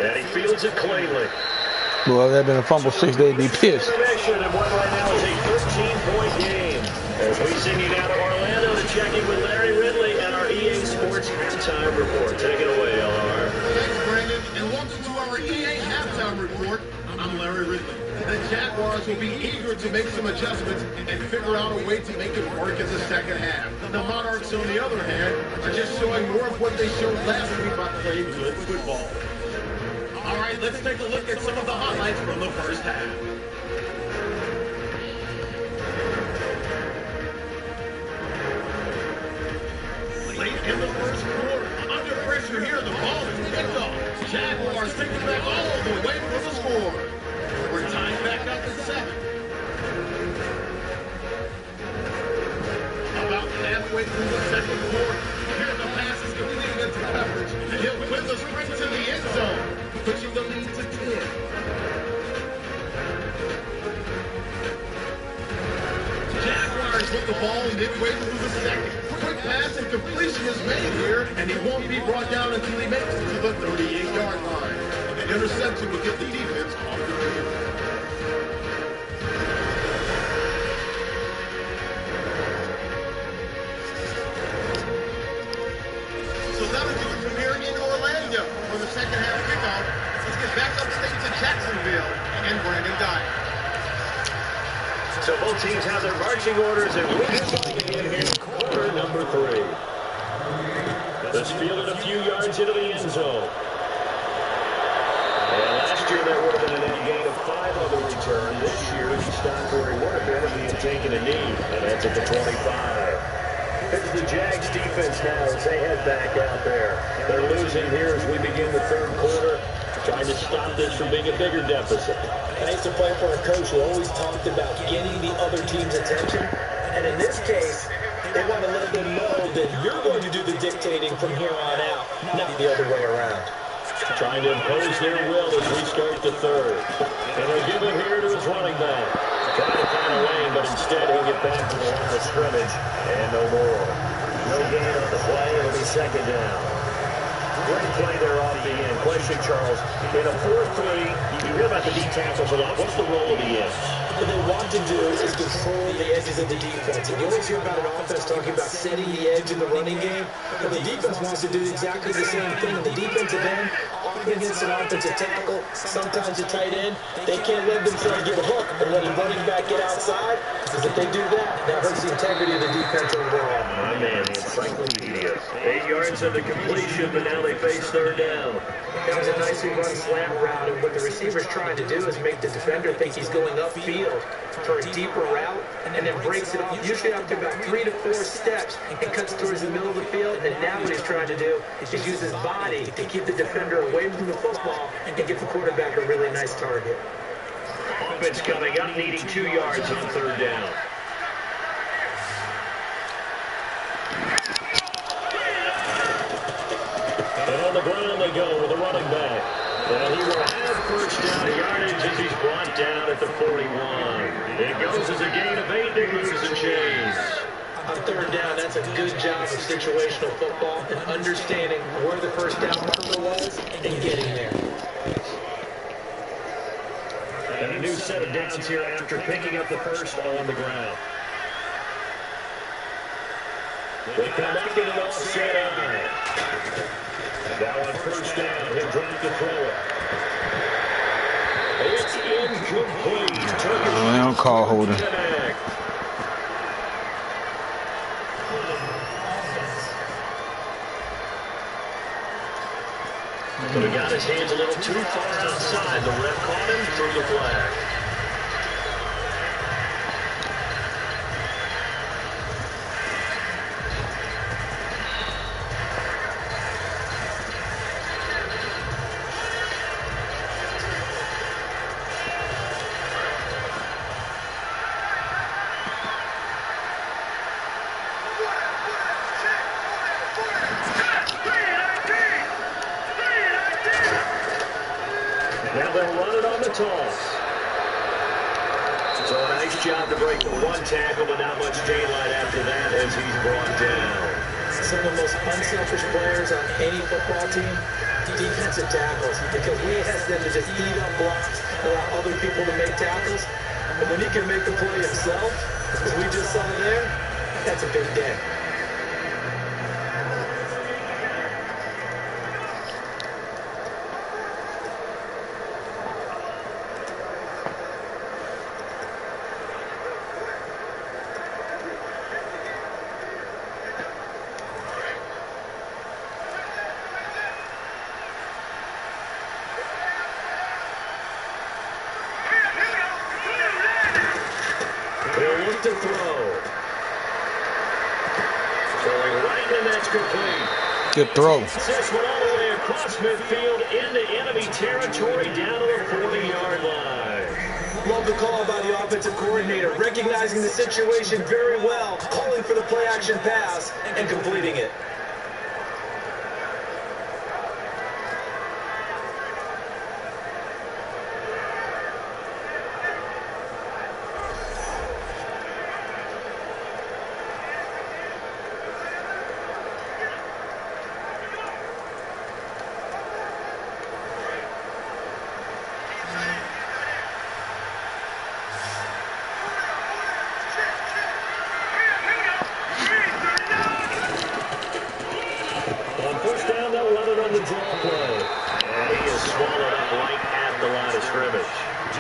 And he fields it cleanly. Well, that been a fumble 6, they'd be pissed. And what right now is a 13-point game. As we send you down to Orlando to check in with Larry Ridley and our EA Sports Halftime Report. Take it away, LR. Thanks, Brandon, and welcome to our EA Halftime Report. I'm Larry Ridley. The Jaguars will be eager to make some adjustments and figure out a way to make it work in the second half. The Monarchs, on the other hand, are just showing more of what they showed last week by playing good football. All right, let's take a look at some of the highlights from the first half. Late in the first quarter, under pressure here, the ball is picked off. Jaguars take it back all the way for the score. We're tied back up at 7. About halfway through the second quarter, here the pass is completed into coverage, and he'll win the sprint to the end zone, pushing the lead to 10. Jaguars with the ball midway through the second. Quick pass and completion is made here, and he won't be brought down until he makes it to the 38-yard line. An interception will get the defense off the field. So that'll do it from here in Orlando for the second half kickoff. Let's get back upstate to Jacksonville and Brandon Dyer. So both teams have their marching orders, and we begin here in quarter number 3. This fielded a few yards into the end zone. And last year there would have been a net gain of 5 on the return. This year he stopped where he would have been if he had taken a knee, and that's at the 25. It's the Jags defense now as they head back out there. They're losing here as we begin the third quarter, trying to stop this from being a bigger deficit. I used to play for a coach who always talked about getting the other team's attention. And in this case, they want to let them know that you're going to do the dictating from here on out, not the other way around. Trying to impose their will as we start the third. And they'll give it here to his running back. Trying to find a lane, but instead he'll get back to the line of scrimmage. And no more. No gain on the play. It'll be second down. Great play there off the end. Question, Charles. In a 4-3, you hear about the D tackles a lot. What's the role of the ends? What they want to do is control the edges of the defense. And you always hear about an offense talking about setting the edge in the running game. But the defense wants to do exactly the same thing. The defensive end, often against an offensive tackle, sometimes a tight end, they can't let themselves get a hook and let a running back get outside. Because if they do that, that hurts the integrity of the defense overall. My man, the encyclopedia. 8 yards of the completion, but now they face third down. That was a nicely run slant route, and what the receiver's trying to do is make the defender think he's going upfield for a deeper route, and then breaks it off, usually up to about 3 to 4 steps, and cuts towards the middle of the field. And now what he's trying to do is use his body to keep the defender away from the football and give the quarterback a really nice target. Offense coming up, needing 2 yards on third down. And on the ground they go with a running back. And he will have first down yardage as he's brought down at the 41. It goes as a gain of 8 to lose and change. On third down, that's a good job of situational football and understanding where the first down marker was and getting there. And a new set of downs here after picking up the first on the ground. They come back into the offset eye. Now on first down, he'll drop to throw it. It's incomplete. They don't call holding. But he got his hands a little too far outside. The ref caught him through the flag. Now they'll run it on the toss. So a nice job to break the one tackle, but not much daylight after that as he's brought down. Some of the most unselfish players on any football team, defensive tackles, because we ask them to just eat up blocks, allow other people to make tackles. But when he can make the play himself, as we just saw there, that's a big day. They'll look to throw. Throwing right, and that's complete. Good throw. This one all the way across midfield into enemy territory down to the 40-yard line. Love the call by the offensive coordinator, recognizing the situation very well, calling for the play-action pass, and completing it. The draw play. And he is swallowed up right at the line of scrimmage.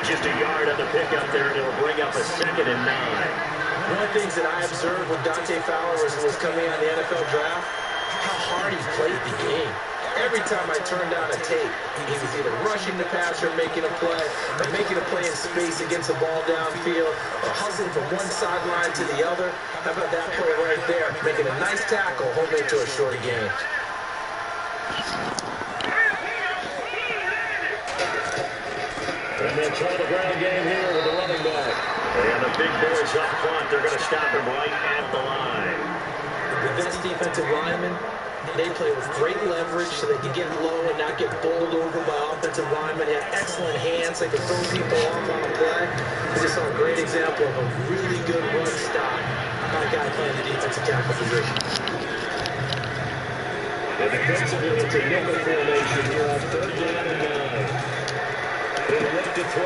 Just a yard on the pickup there, and it'll bring up a 2nd and 9. One of the things that I observed with Dante Fowler was coming on the NFL draft, how hard he played the game. Every time I turned on a tape, he was either rushing the passer, making a play, or making a play in space against the ball downfield, or hustling from one sideline to the other. How about that play right there, making a nice tackle, holding it to a short gain. And they'll try the ground game here with the running back. And the big boys up front, they're going to stop him right at the line. The best defensive linemen, they play with great leverage so they can get low and not get bowled over by offensive linemen. They have excellent hands. They can throw people off on a play. We just saw a great example of a really good run stop by a guy playing the defensive tackle position. And defensively, it's a nickel formation here on 3rd down and 9. He'll look to throw.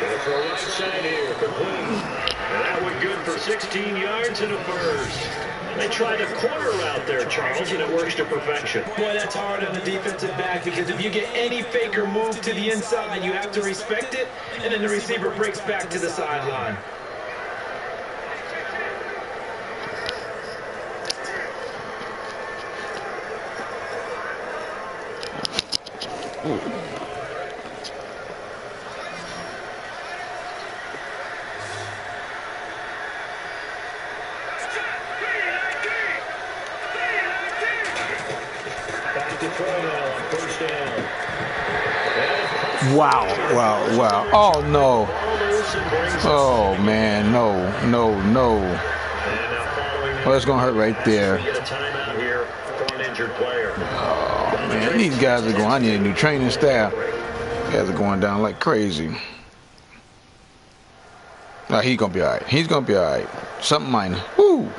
Going to throw right side here, complete. And that went good for 16 yards and a first. They tried a corner route there, Charles, and it works to perfection. Boy, that's hard on the defensive back because if you get any faker move to the inside, you have to respect it, and then the receiver breaks back to the sideline. Wow, wow, wow. Oh, no. Oh, man, no. Well, it's going to hurt right there. Oh, man, these guys are going, I need a new training staff. These guys are going down like crazy. Oh, he's going to be all right. He's going to be all right. Something minor. Woo!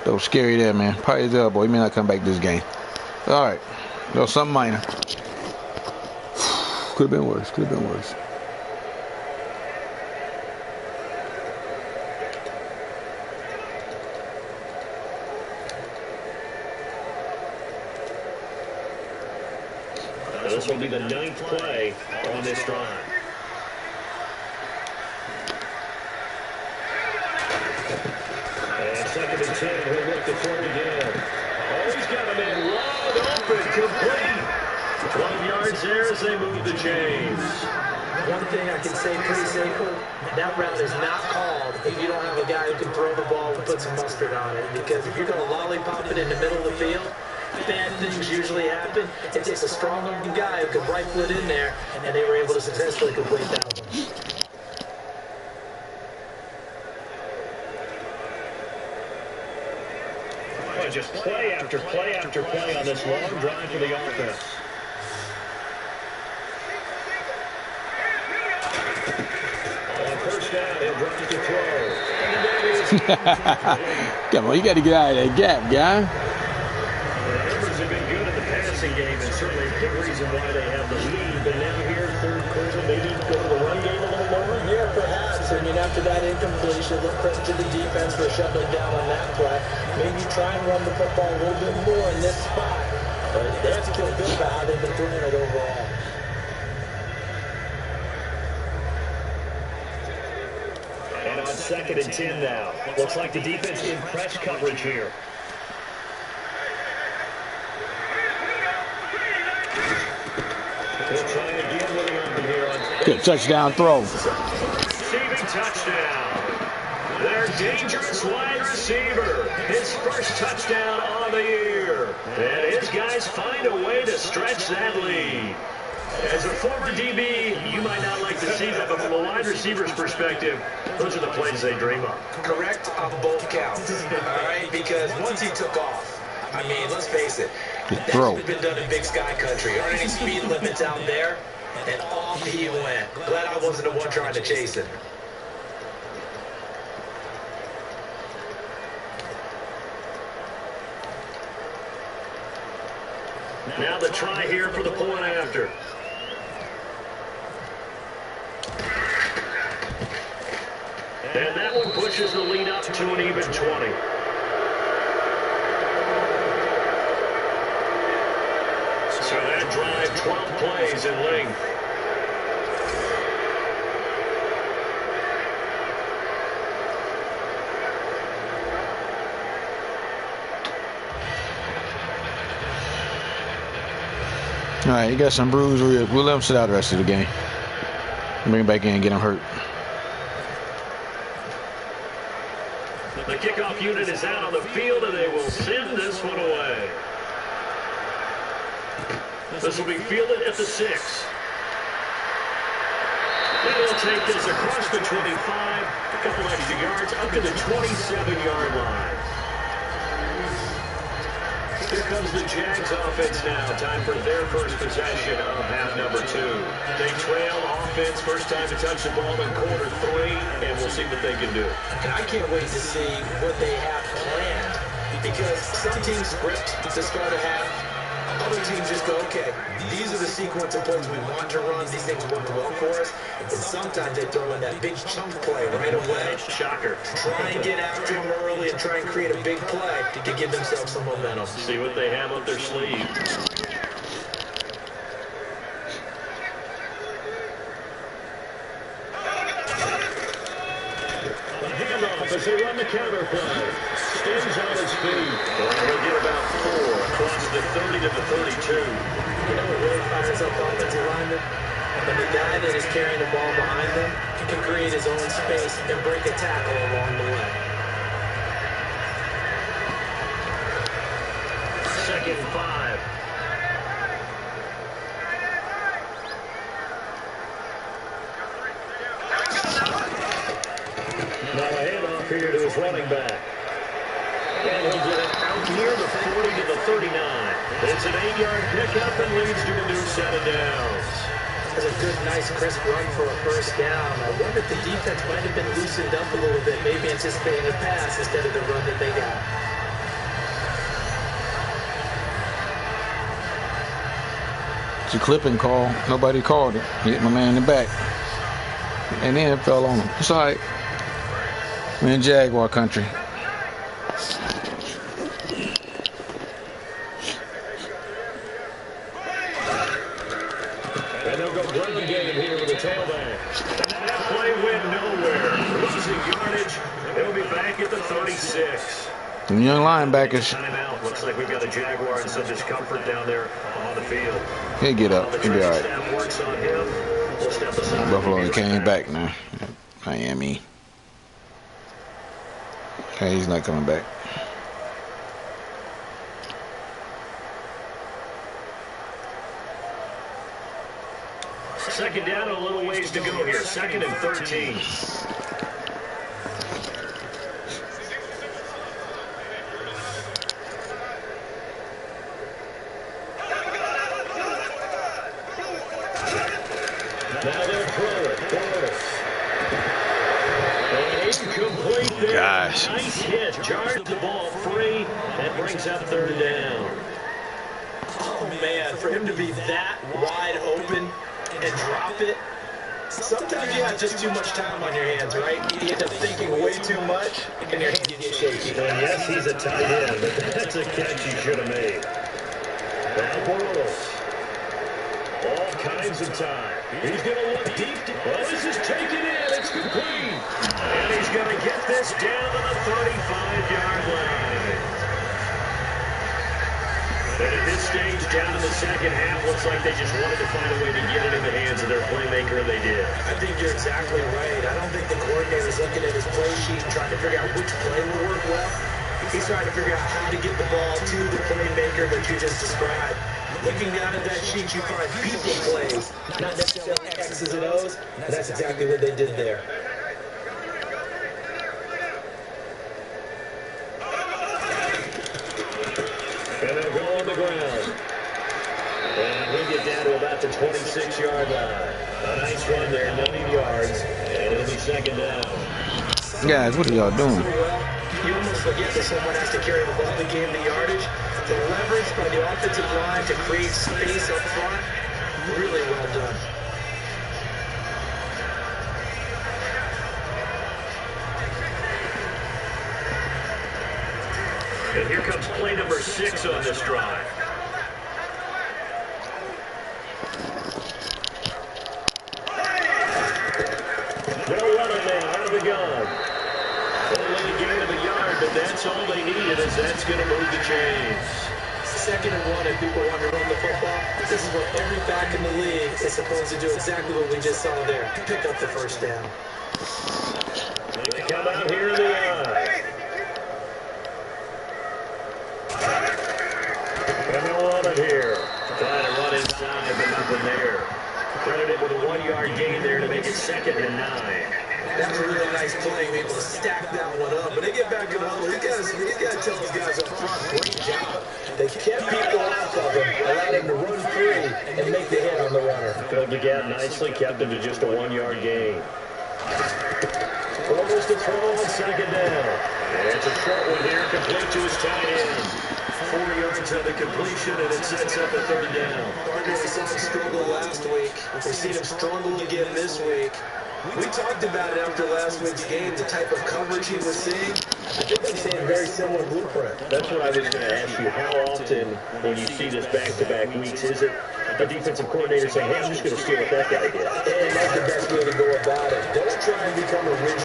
That was scary there, man. Probably his elbow. He may not come back this game. All right. That was something minor. Could have been worse. Could have been worse. This will be the 9th play on this drive. And 2nd and 10. He'll look to throw it again. Oh, he's got a man wide open, complete. 12 yards yards there as they move the chains. One thing I can say pretty safely, that route is not called if you don't have a guy who can throw the ball and put some mustard on it. Because if you're going to lollipop it in the middle of the field, bad things usually happen. It takes a strong-armed guy who can rifle it in there, and they were able to successfully complete that one. Just play after play after play on this long drive for the offense. On first down, they'll drop to throw. Come on, you got to get out of that gap, guy. The numbers have been good in the passing game, and certainly a big reason why they have the lead. But now here, third quarter, maybe go to the run game a little more. Yeah, perhaps. I mean, after that incompletion, look credit to the defense for shutting down on that play. Maybe try and run the football a little bit more in this spot. But they have to feel good about how they've been throwing it overall. And on 2nd and 10 now. Looks like the defense in press coverage here. We'll try again with the under here on Good touchdown throw. receiving touchdown. Their dangerous wide receiver. His first touchdown on the year. And his guys find a way to stretch that lead. As a former DB, you might not like to see that, but from a wide receiver's perspective, those are the plays they dream of. Correct on both counts, all right? Because once he took off, I mean, let's face it, that's throw. been done in Big Sky Country. Aren't any speed limits out there? And off he went. Glad I wasn't the one trying to chase it. Now the try here for the point after. And that one pushes the lead up to an even 20. So that drive, 12 plays in length. All right, he got some bruised ribs. We'll let him sit out the rest of the game. Bring him back in and get him hurt. The kickoff unit is out on the field, and they will send this one away. This will be fielded at the 6. They will take this across the 25, a couple extra yards, up to the 27-yard line. Here comes the Jags offense now. Time for their first possession of half number 2. They trail offense, first time to touch the ball in quarter 3, and we'll see what they can do. And I can't wait to see what they have planned. Because some teams script to start a half. Other teams just go, okay, these are the sequence of plays we want to run. These things work well for us. And sometimes they throw in that big chunk play right away. Shocker. Try and get after them early and try and create a big play to give themselves some momentum. See what they have up their sleeve. A handoff as they run the counter play. Stays on his feet. They'll get about 4 across the 30 to the 32. You know what really fires up offensive linemen? When the guy that is carrying the ball behind them can create his own space and break a tackle along the way. 2nd and 5. Now a handoff here to his running back. And he'll get it out near the 40 to the 39. It's an 8-yard pickup and leads to a new set of downs. That's a good, nice, crisp run for a first down. I wonder if the defense might have been loosened up a little bit, maybe anticipating a pass instead of the run that they got. It's a clipping call. Nobody called it. He hit my man in the back. And then it fell on him. It's all right. We're in Jaguar country. And they'll go ground game here with a tailback. And that play went nowhere. Losing yardage. It'll be back at the 36. Some young linebackers. Timeout. Looks like we've got a Jaguar in some discomfort down there on the field. He'll get up. He'll be all right. Staff works on him. We'll step aside. Buffalo came back now. Miami. Okay, he's not coming back. Second down and a little ways to go here. 2nd and 13. Now they'll throw it. Incomplete there. Gosh. Nice hit. Jars the ball free. That brings up 3rd down. Oh, man, for him to be that wide open and drop it, sometimes you have just too much time on your hands, right? You end up thinking way too much, and your hands get shaky. And yes, he's a tight end, but that's a catch he should have made. Now Bortles. All kinds of time. He's going to look deep. Well, this is taken in. It's complete. And he's going to get this down to the 35-yard line. And at this stage, down in the second half, looks like they just wanted to find a way to get it in the hands of their playmaker, and they did. I think you're exactly right. I don't think the coordinator's looking at his play sheet trying to figure out which play will work well. He's trying to figure out how to get the ball to the playmaker that you just described. Looking down at that sheet, you find people plays, not necessarily X's and O's, and that's exactly what they did there. And they'll go on the ground. And we get down to about the 26-yard line. A nice run there, 9 yards, and it'll be 2nd down. Guys, what are y'all doing? You almost forget that someone has to carry the ball to gain the yardage. The leverage by the offensive line to create space up front, really well done. And here comes play number 6 on this drive. They'll run it now out of the gun. Only a gain of a yard, but that's all they needed, as that's going to move the chains. 2nd and 1, if people want to run the football, this is what every back in the league is supposed to do, exactly what we just saw there. Pick up the 1st down. They come out here in the eye. And they'll run it here. Trying to run inside, but nothing there. Credited with a 1-yard gain there to make it 2nd and 9. That's a really nice play, able to stack that one up. But they get back in the huddle. You got to tell these guys up front, great job. They kept people off of him, allowed him to run free and make the hit on the runner. Filled the gap nicely, kept him to just a 1-yard gain. Almost a throw on 2nd down. And it's a short one here, complete to his tight end. 4 yards on the completion, and it sets up a 3rd down. We saw him struggle last week. We've seen him struggle again this week. We talked about it after last week's game, the type of coverage he was seeing. I think he's seeing a very similar blueprint. That's what I was going to ask you. How often, when you see this back-to-back weeks, is it a defensive coordinator saying, hey, I'm just going to steal what that guy did? And that's the best way to go about it. Don't try and become a rigid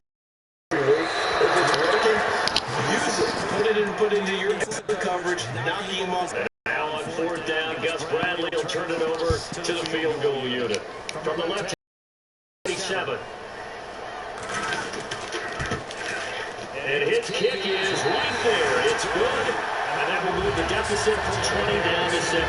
every week. If it's working, use it. Put it into your coverage, knock him off. And now on 4th down, Gus Bradley will turn it over to the field goal unit. From the left, 7. And his kick is right there. It's good. And that will move the deficit from 20 down to 17.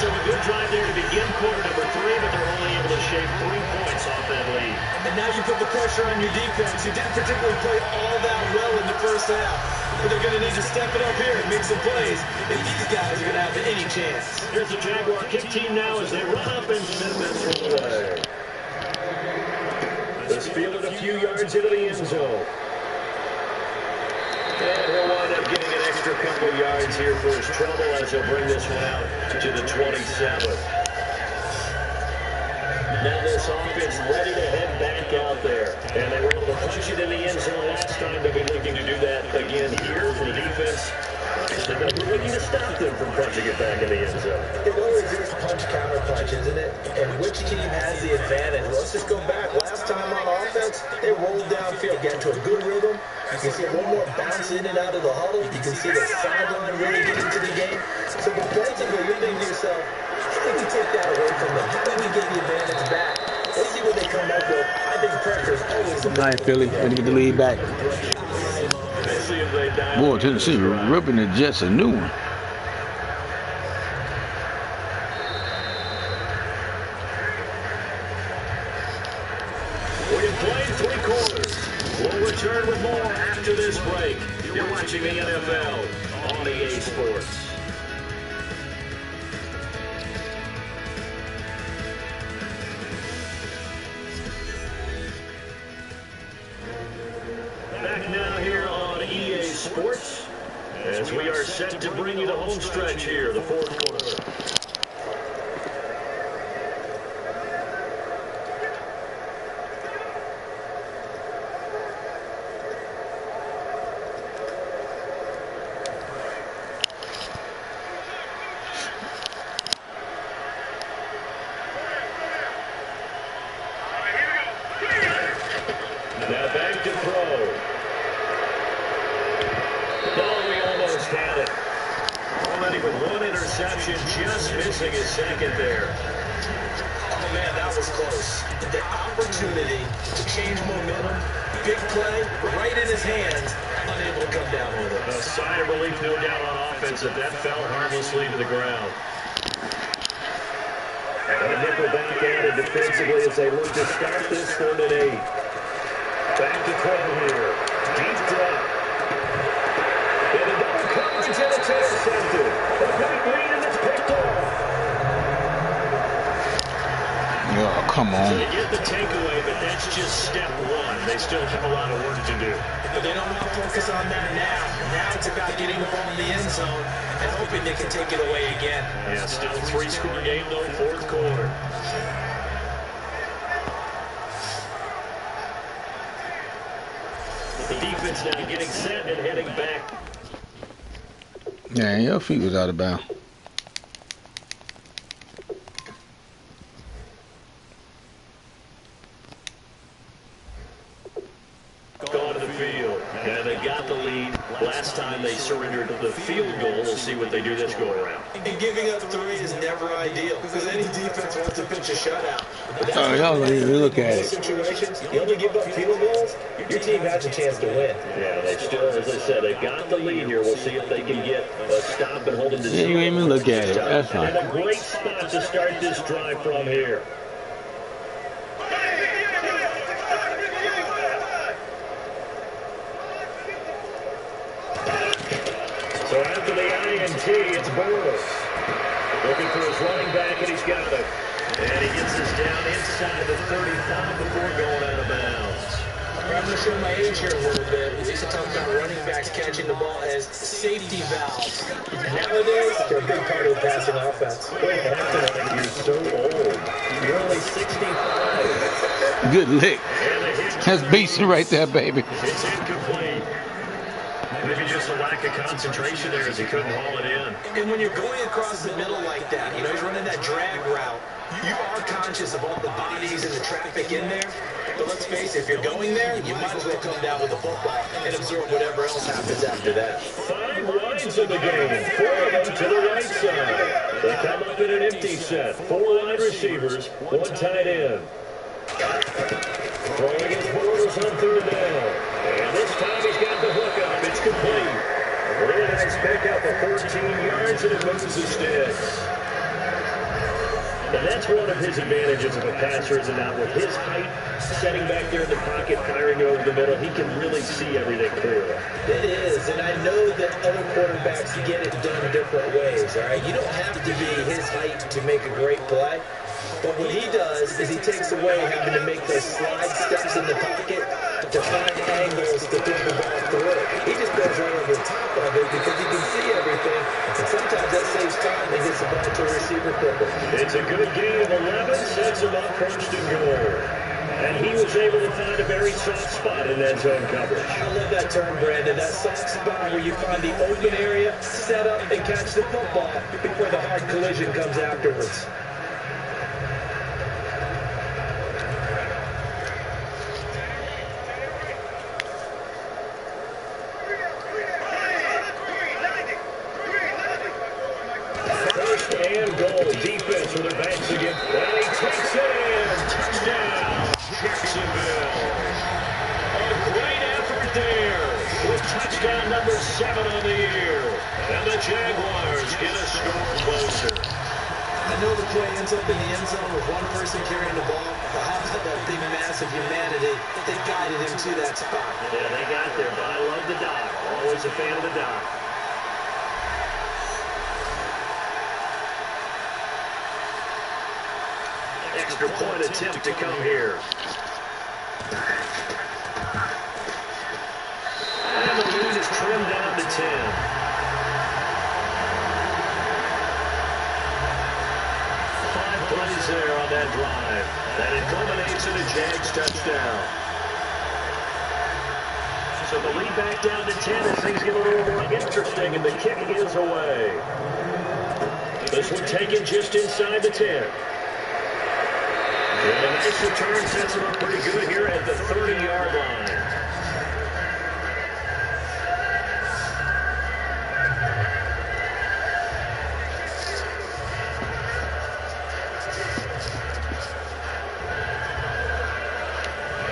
So a good drive there to begin quarter number 3, but they're only able to shave 3 points off that lead. And now you put the pressure on your defense, who didn't particularly play all that well in the first half. But they're going to need to step it up here and make some plays if these guys are going to have any chance. Here's the Jaguar kick team now as they run up and send this one away. This fielded a few yards into the end zone. And he'll wind up getting an extra couple yards here for his trouble as he'll bring this one out to the 27. Now this offense ready to head back out there. And they were able to punch it in the end zone last time. They'll be looking to do that again here for the defense. They're going to be looking to stop them from punching it back in the end zone. It always is punch-counter punch, isn't it? And which team has the advantage? Let's just go back. Last time on offense, they rolled downfield, got into a good rhythm, You can see one more bounce in and out of the huddle. You can see the sideline really get into the game. So defensively, you're thinking to yourself, how did we take that away from them? How did we get the advantage back? Let's see what they come up with. I think pressure is always the Nice, Philly. Way to get the lead back. Boy, Tennessee ripping the Jets a new one. We've played 3 quarters. We'll return with more after this break. You're watching the NFL on EA Sports. Back now here on EA Sports as we are set to bring you the home stretch here, the 4th quarter. Now back to throw. No, we almost had it. Hobaleni with 1 interception, just missing his 2nd there. Oh, man, that was close. The opportunity to change momentum, big play, right in his hands, unable to come down with it. A sigh of relief, no doubt, on offense that fell harmlessly to the ground. And a nickel back added defensively as they look to start this 3rd and 8. Back to throw here. Deep drop. And a double coverage and it's intercepted. A big lead and it's picked off. Oh, come on. So they get the takeaway, but that's just step 1. They still have a lot of work to do. But they don't want to focus on that now. Now it's about getting the ball in the end zone and hoping they can take it away again. Yeah, still 3-score game, though, 4th quarter. The defense now getting set and heading back. Yeah, your feet was out of bounds. Gone to the field. And they got the lead. Last time they surrendered the field goal. We'll see what they do this go around. And giving up 3 is never ideal because any defense wants to pitch a shutout. Oh, y'all don't even look at it. Situations, you only give up field goals, your team has a chance to win. Yeah, they still, as I said, they've got the lead here. We'll see if they can get a stop and hold them to 0. Yeah, you ain't even look at it. That's fine. And a great spot to start this drive from here. So after the INT, it's Bortles. Looking for his running back, and he's got it. And he gets us down inside the 35 before going out of bounds. I'm going to show my age here a little bit. We used to talk about running backs catching the ball as safety valves. Nowadays, they're a big part of the passing offense. You're so old. You're only 65. Good lick. That's beasting right there, baby. It's incomplete. Maybe just a lack of concentration there as he couldn't haul it in. And when you're going across the middle like that, he's running that drag route, you are conscious of all the bodies and the traffic in there. But let's face it, if you're going there, you might as well come down with the football and absorb whatever else happens after that. 5 lines in the game, 4 of them to the right side. They come up in an empty set. 4 wide receivers, 1 tight end. Throwing against Bortles on 3rd down. And this time he's got the hook up. It's complete. A really nice pick up of 14 yards, and it moves the sticks. And that's one of his advantages of a passer, is not with his height, setting back there in the pocket, firing over the middle, he can really see everything clearly. It is, and I know that other quarterbacks get it done different ways, all right? You don't have to be his height to make a great play. But what he does is he takes away having to make those slide steps in the pocket to find angles to put the ball through. He just goes right over the top of it because he can see everything. And sometimes that saves time and gets the ball to a receiver quicker. It's a good gain of 11, sets him up first and goal. And he was able to find a very soft spot in that zone coverage. I love that term, Brandon. That soft spot where you find the open area, set up, and catch the football before the hard collision comes afterwards. and goal. Defense with their backs again. And he takes it in. Touchdown, Jacksonville. A great effort there with touchdown number 7 on the year. And the Jaguars get a score closer. I know the play ends up in the end zone with one person carrying the ball, but how about that big mass of humanity that guided him to that spot? Yeah, they got there, but I love the dot. Always a fan of the dot. Extra point attempt to come here. And the lead is trimmed down to 10. 5 plays there on that drive. And it culminates in a Jags touchdown. So the lead back down to 10 as things get a little more interesting, and the kick is away. This one taken just inside the 10. And a nice return sets him up pretty good here at the 30-yard line.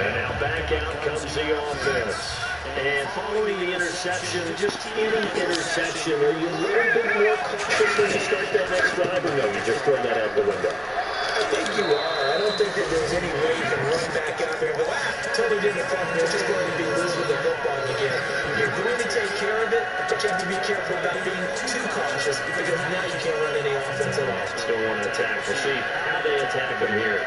And now back out comes the offense. And following the interception, just any interception, are you a little bit more cautious when you start that next drive, or no, you just throw that out the window? I think you are. I don't think that there's any way you can run back out there, but totally didn't affect me. It's just going to be loose with the football again. You're going to take care of it, but you have to be careful about being too cautious because now you can't run any offense at all. Still want to attack. We'll see how they attack them here.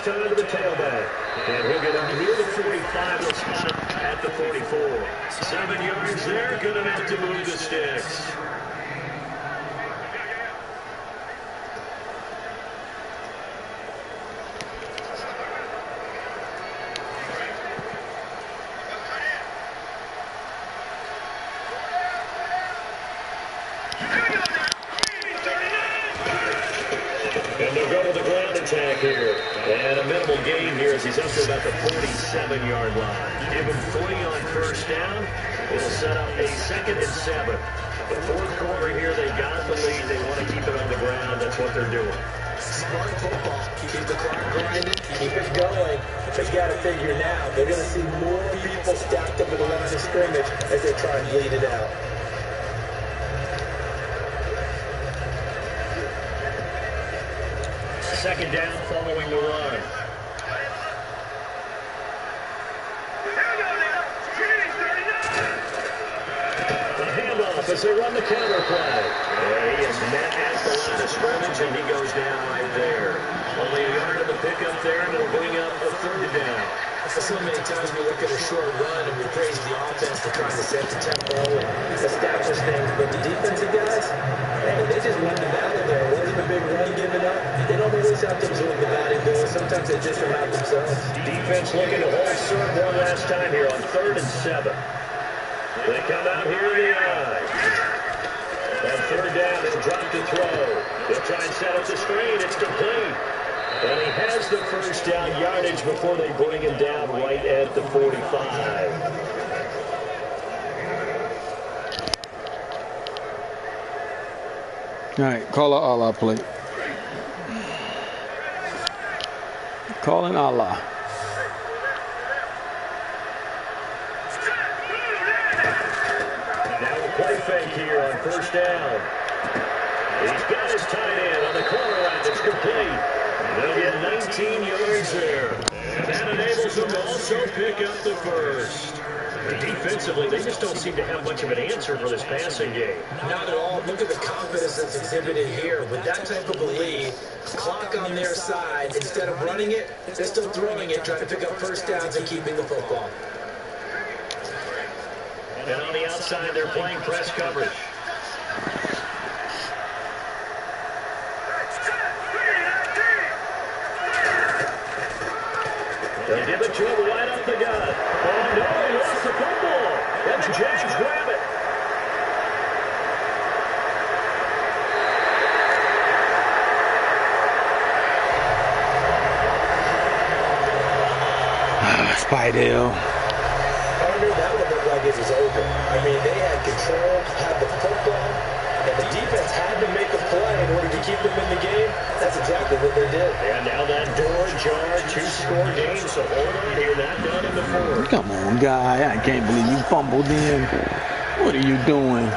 Time to the tailback. And he'll get up near the 45. Let's spot at the 44. 7 yards there. Good enough to move the sticks. And they'll go to the ground attack here. And a minimal gain here as he's up to about the 47-yard line. Give him 3 on first down. It'll set up a 2nd and 7. The fourth quarter here, they got the lead. They want to keep it on the ground. That's what they're doing. Smart football. Keep the clock grinding. Keep it going. But you got to figure now, they're going to see more people stacked up at the line of scrimmage as they try and bleed it out. Second down following the run. A handoff as they run the counter play. Yeah, he is met at the line of scrimmage, and he goes down right there. Only a yard of the pickup there, and it'll bring up a 3rd down. So many times we look at a short run and we praise the offense for trying to set the tempo and establish things, but the defensive guys, man, they just won the battle there. It wasn't a big run given up. They don't always have to absorb the batting though. Sometimes they just come out themselves. Defense looking to hold serve one last time here on 3rd and 7. They come out here in the eye. And 3rd down, they'll drop to throw. They'll try and set up the screen. It's complete. And he has the first down yardage before they bring him down right at the 45. All right, call Allah play. Calling Allah. Now a play fake here on first down. He's got his tight end on the corner route. It's complete. They'll get 19 yards there. And that enables them to also pick up the first. Defensively, they just don't seem to have much of an answer for this passing game. Not at all. Look at the confidence that's exhibited here. With that type of a lead, clock on their side, instead of running it, they're still throwing it, trying to pick up first downs and keeping the football. And on the outside, they're playing press coverage. They give it to him right up the gut. Oh, no, he lost the football. And the Jags grab it. Spidell. Partner, that one looked like it was over. I mean, they had control, had the football, and the defense had to make a play in order to keep them in the game. That's exactly what they did. And now that door jar, 2-score game, so hold on here, not done in the fourth. Come on, guy. I can't believe you fumbled in. What are you doing?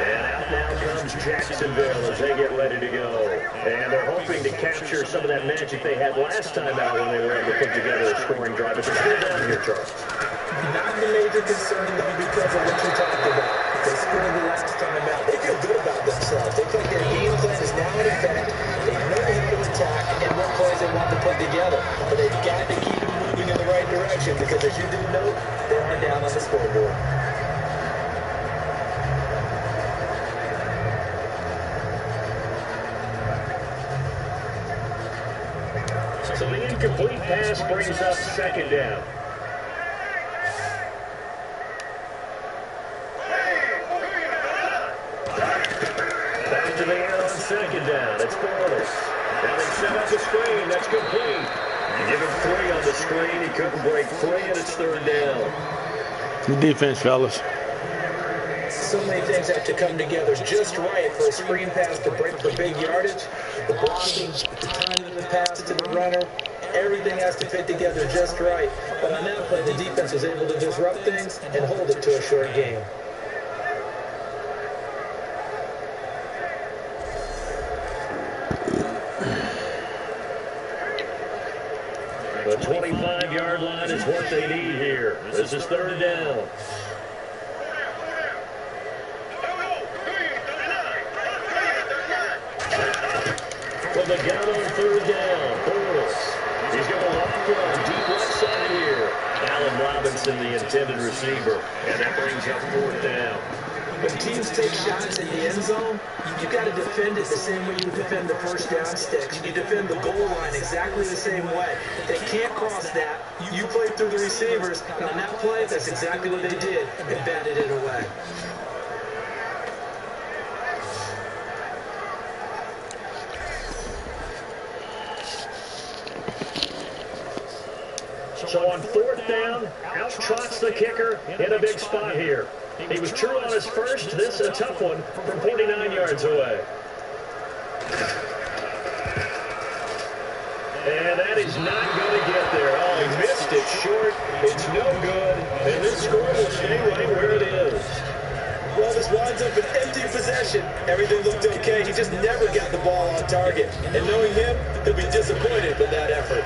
And out now comes Jacksonville as they get ready to go. And they're hoping to capture some of that magic they had last time out when they were able to put together a scoring drive. But they're still down here, Charles. Not the major concern though because of what you talked about. They scored the last time out. They feel good about themselves. They think their game plan is now in effect. They know how to attack and what plays they want to put together. But they've got to keep it moving in the right direction because as you do know, they are down on the scoreboard. So the incomplete pass brings up second down. Back to the air on second down. It's Bortles. Now they set up the screen. That's complete. Give him 3 on the screen. He couldn't break free, and it's third down. Good defense, fellas. So many things have to come together just right for a screen pass to break for big yardage. The blocking, the timing of the pass to the runner, everything has to fit together just right. But on that play, the defense was able to disrupt things and hold it to a short game. The 25-yard line is what they need here. This is third down. From the gun on third down, Bortles. He's got a long run, deep left side here. Allen Robinson, the intended receiver. And that brings up fourth down. When teams take shots in the end zone, you got to defend it the same way you defend the first down sticks. You defend the goal line exactly the same way. They can't cross that. You play through the receivers. And on that play, that's exactly what they did and batted it away. So on fourth down, out trots the kicker in a big spot here. He was true on his first. This a tough one from 49 yards away. And that is not going to get there. Oh, he missed it short. It's no good. And this score will stay right where it is. Well, this winds up an empty possession. Everything looked okay. He just never got the ball on target. And knowing him, he'll be disappointed with that effort.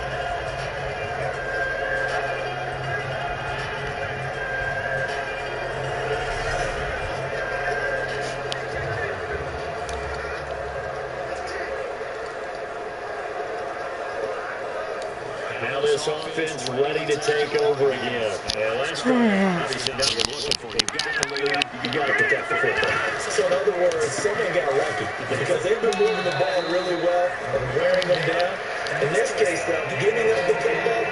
Now this offense ready to take over again. And last time, obviously not you're looking for. You've got to lead. You got to protect the football. So in other words, someone got lucky because they've been moving the ball really well and wearing them down. In this case, though, giving up the football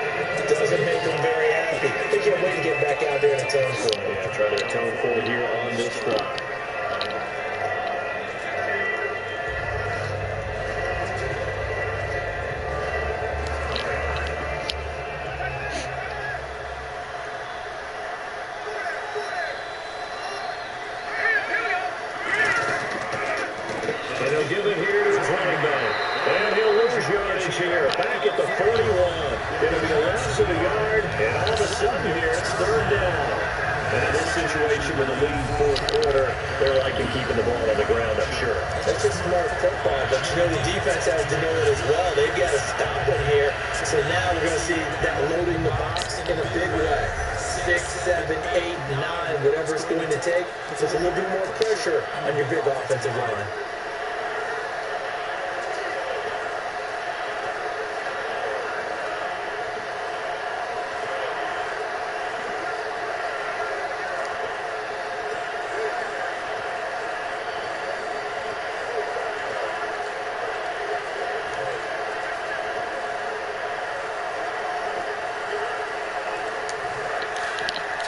doesn't make them very happy. They can't wait to get back out there and atone for it. Yeah, try to atone for it here on this drive. He'll give it here to his running back. And he'll lose yardage here. Back at the 41. It'll be the last of the yard. And all of a sudden here, it's third down. And in this situation with a lead fourth quarter, they're liking keeping the ball on the ground, I'm sure. That's just smart football, but you know the defense has to know it as well. They've got to stop them here. So now we're going to see that loading the box in a big way. 6, 7, 8, 9, whatever it's going to take. So it's a little bit more pressure on your big offensive line.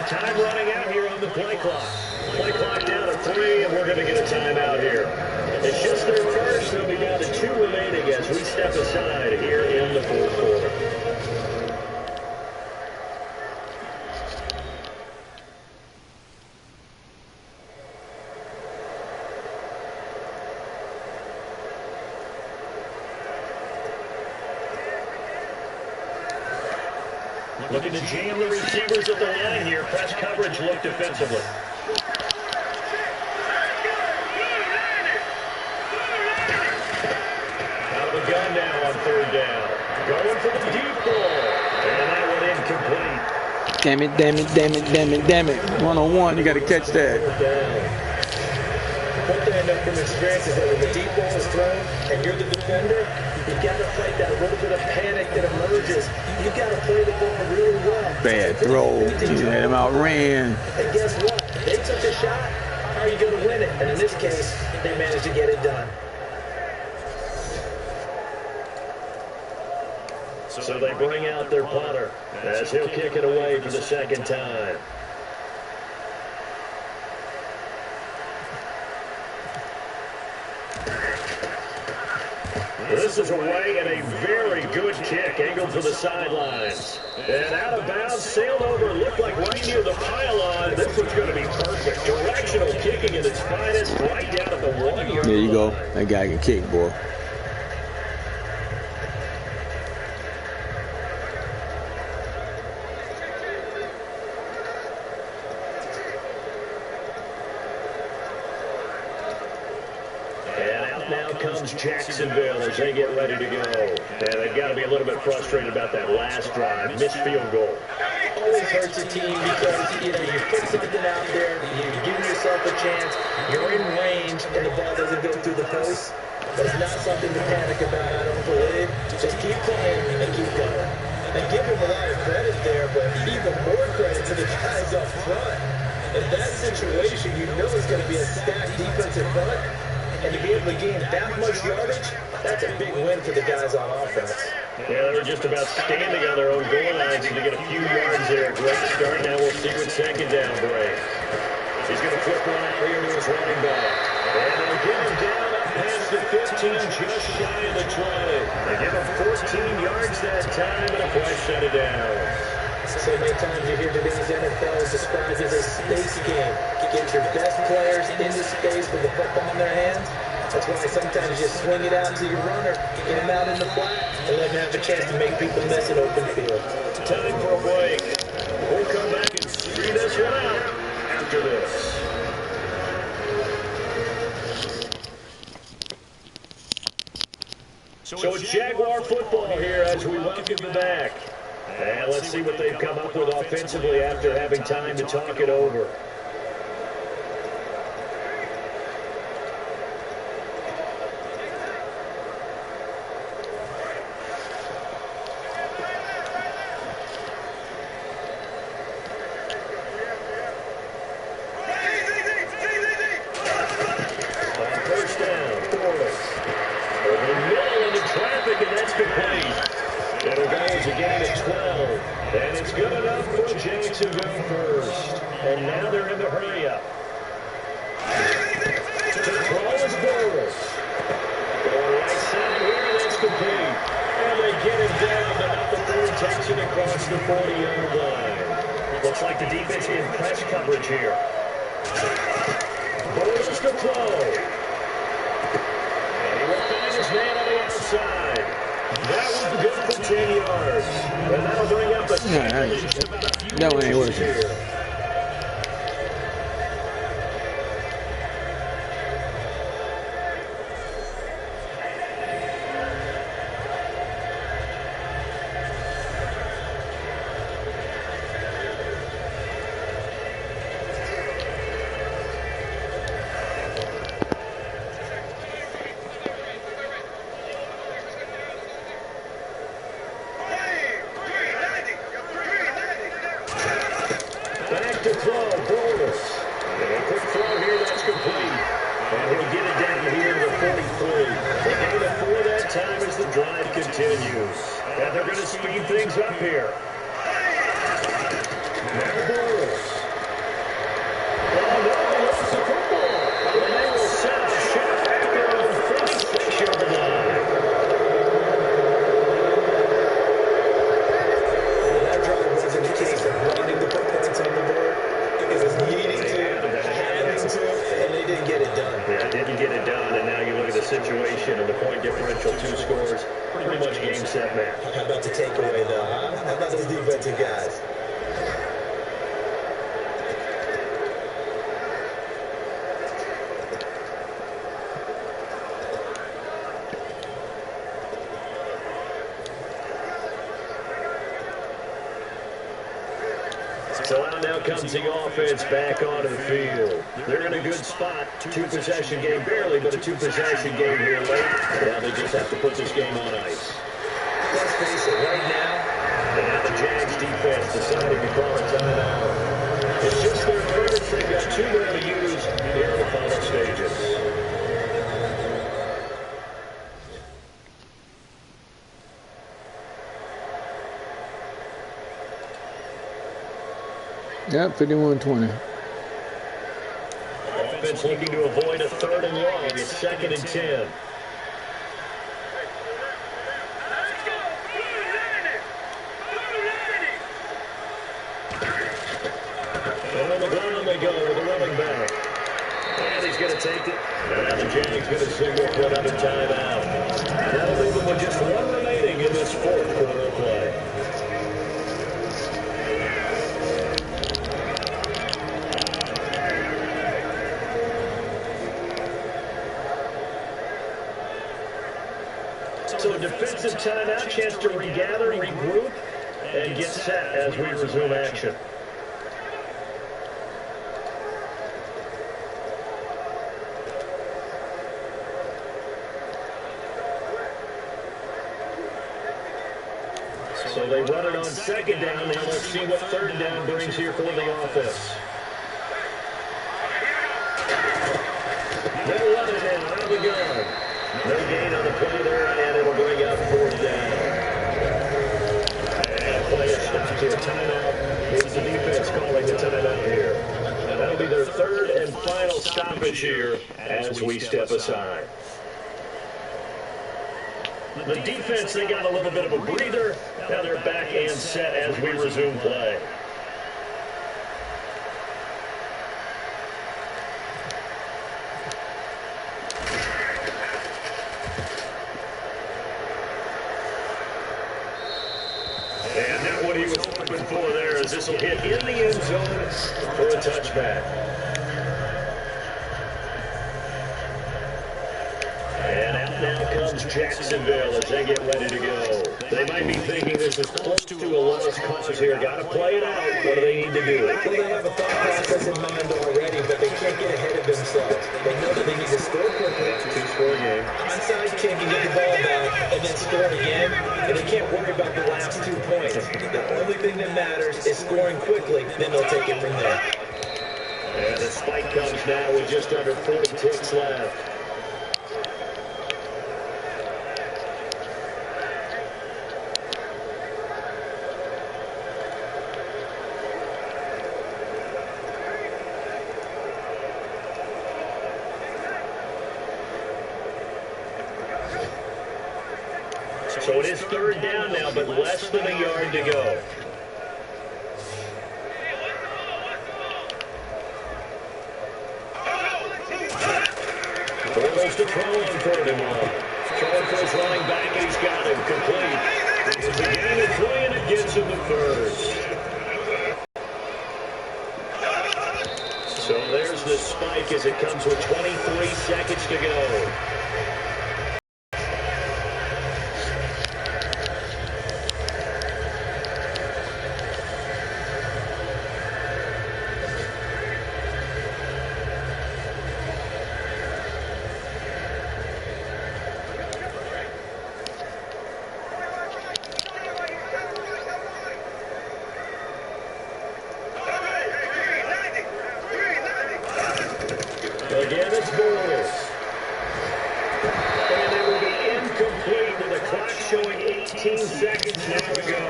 Time running out here on the play clock. Play clock down to 3, and we're going to get a timeout here. It's just their first. They'll be down to 2 remaining as we step aside here in the fourth quarter. Looking to jam the receivers at the line here. Press coverage look defensively. Out of the gun now on 3rd down. Going for the deep ball. And that one incomplete. Damn it, damn it, damn it, damn it, damn it. 1-on-1, you got to catch that. What they end up from experience is that when the deep ball is thrown and you're the defender, you got to fight that little bit of panic that emerges. You got to play the ball really well. Bad throw. You had him outran. And guess what? They took a shot. How are you going to win it? And in this case, they managed to get it done. So they bring out their punter as he'll kick it away for the 2nd time. This is away and a very good kick, angled to the sidelines. And out of bounds, sailed over, looked like right near the pylon. This one's going to be perfect. Directional kicking at its finest, right down at the 1-yard line. There you go. That guy can kick, boy. Jacksonville as they get ready to go. And they've got to be a little bit frustrated about that last drive. Missed field goal. Always hurts a team because, you put something out there, you're giving yourself a chance, you're in range, and the ball doesn't go through the post. But it's not something to panic about, I don't believe. Just keep playing and keep going. And give him a lot of credit there, but even more credit to the guys up front. In that situation, you know it's going to be a stacked defensive front. And to be able to gain that much yardage, that's a big win for the guys on offense. Yeah, they were just about standing on their own goal lines to get a few yards there. Great start. Now we'll see what 2nd down brings. He's going to flip one out here to his running back. And they'll get him down up past the 15, just shy of the 20. They give him 14 yards that time, and a play shut it down. So many times you hear today's NFL is described as a space game. You get your best players into space with the football in their hands. That's why sometimes you just swing it out to your runner, get him out in the flat, and let him have a chance to make people miss an open field. Time for a break. We'll come back and see this one out after this. So it's Jaguar football here as we welcome you back. And let's see what they've come up with offensively after having time to talk it over. On 1st down, Forrest. Over the middle into traffic, and that's complete. It'll go to get it at 12. And it's good enough for Jacksonville first. And now they're in the hurry-up. To throw is Bortles. Going right side here, that's complete. And they get it down, but not the third. Takes it across the 40-yard line. Looks like the defense in press coverage here. Bortles to throw. And he will find his man on the outside. That was good for 10 yards. And that'll bring up a that one ain't working. Back to throw, Bortles. And a quick throw here, that's complete. And he'll get it down here to the 43. They gain a 4 that time as the drive continues. And they're going to speed things up here. Now Bortles. Oh, no, he lost the football. And they will set up shop back there on pretty much game, set, match. How about the takeaway, though, huh? How about those defensive guys? So now comes the offense back onto the field. They're in a good spot. Two-possession game, barely, but a two-possession game here late. Now they just have to put this game on ice. Let's face it, right now, And the Jags defense decided to call a timeout. It's just their first. They've got 2 more to use here in the final stages. Yep, 51-20. Offense looking to avoid a 3rd and long. It's 2nd and 10. And on the ground they go with a running back. And he's going to take it. And the Jags going to signal for another timeout. That'll leave them with just 1 remaining in this 4th quarter of play. So a defensive timeout, chance to regather, regroup, and get set as we resume action. So they run it on 2nd down. Now let's see what 3rd down brings here for the offense. They'll run it now out of the gun. No gain on the play there, and it'll bring up 4th down. And play is stopped here. Timeout. It's the defense calling the timeout here. That'll be their 3rd and final stoppage here as we step aside. The defense, they got a little bit of a breather. Now they're back and set as we resume play. And that what he was looking for there is this will hit in the end zone for a touchback. And out now comes Jacksonville as they get ready to go. They might be thinking this is close to a lost cause here. Got to play it out. What do they need to do? well, they have a thought process in mind already, but they can't get ahead of themselves. They know that they need to score quickly. 2-score game. Onside kick and get the ball back, and then score again. And they can't worry about the last 2 points. The only thing that matters is scoring quickly, then they'll take it from there. And the spike comes now with just under 40 ticks left. So it is 3rd down now, but less than a yard to go. Goes to throw on 3rd and 1. Throwing for his running back, and he's got him complete. It's a gain of 3, and it gets him to 3rd. So there's the spike as it comes with 23 seconds to go. Again, it's Bulls. And it will be incomplete with the clock showing 18 seconds now to go.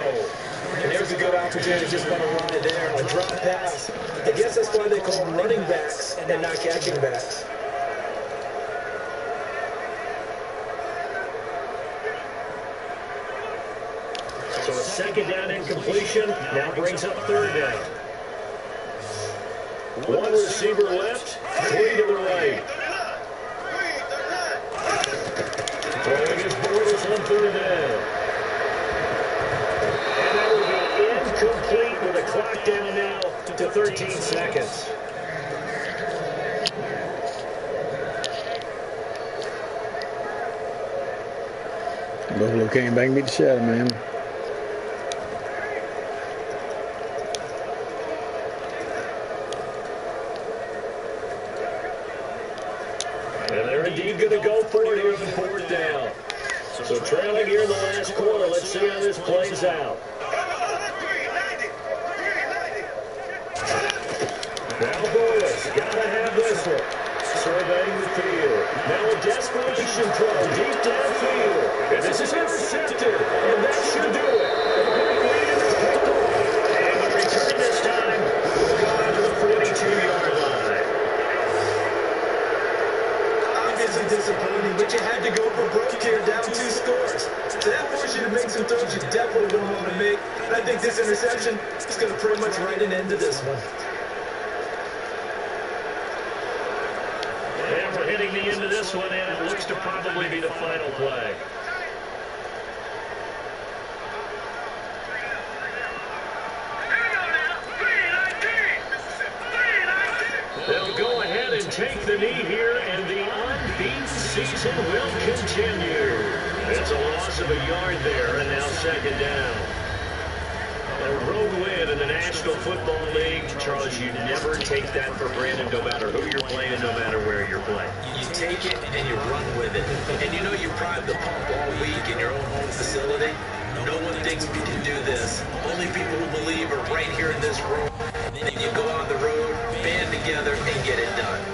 And there's a good opportunity just going to run it there on a drop pass. I guess that's why they call them running backs and not catching backs. So a 2nd down incompletion now brings up 3rd down. 1 receiver left, 3 to the right. Throwing his Bortles on third down. And that will be incomplete with the clock down now to 13 seconds. Buffalo came back and beat the shit out of man. And they're indeed going to go for it here on the fourth down. So trailing here in the last quarter, let's see how this plays out. Balboa's got to have this one. Surveying the field. Now a desperation throw deep downfield. And this is intercepted. And that should do it. And the return this time will go out to the 42-yard line. Obviously disappointing, but you had to go for broke here, down 2 scores. So that forced you to make some throws you definitely don't want to make. I think this interception is going to pretty much write an end to this one. And we're hitting the end of this one, and it looks to probably be the final play. They'll go ahead and take the knee here, and the unbeaten season will continue. It's a loss of a yard there, and now second down. A road win in the National Football League. Charles, you never take that for granted, no matter who you're playing, no matter where you're playing. You take it and you run with it. And you know you pride the pump all week in your own home facility. No one thinks we can do this. Only people who believe are right here in this room. Then you go on the road, band together, and get it done.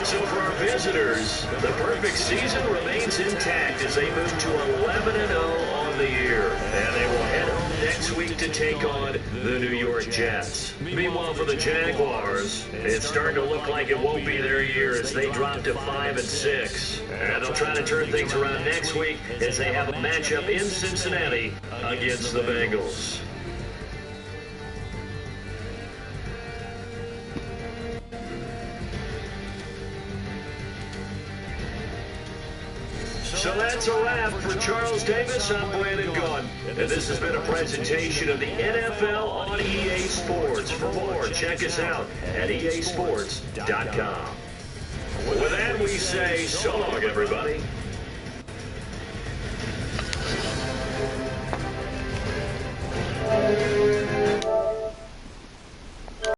So for our visitors, the perfect season remains intact as they move to 11-0 on the year. And they will head home next week to take on the New York Jets. Meanwhile, for the Jaguars, it's starting to look like it won't be their year as they drop to 5-6. And they'll try to turn things around next week as they have a matchup in Cincinnati against the Bengals. So that's a wrap for Charles Davis. I'm Brandon Gunn, and this has been a presentation of the NFL on EA Sports. For more, check us out at easports.com. With that, we say so long, everybody.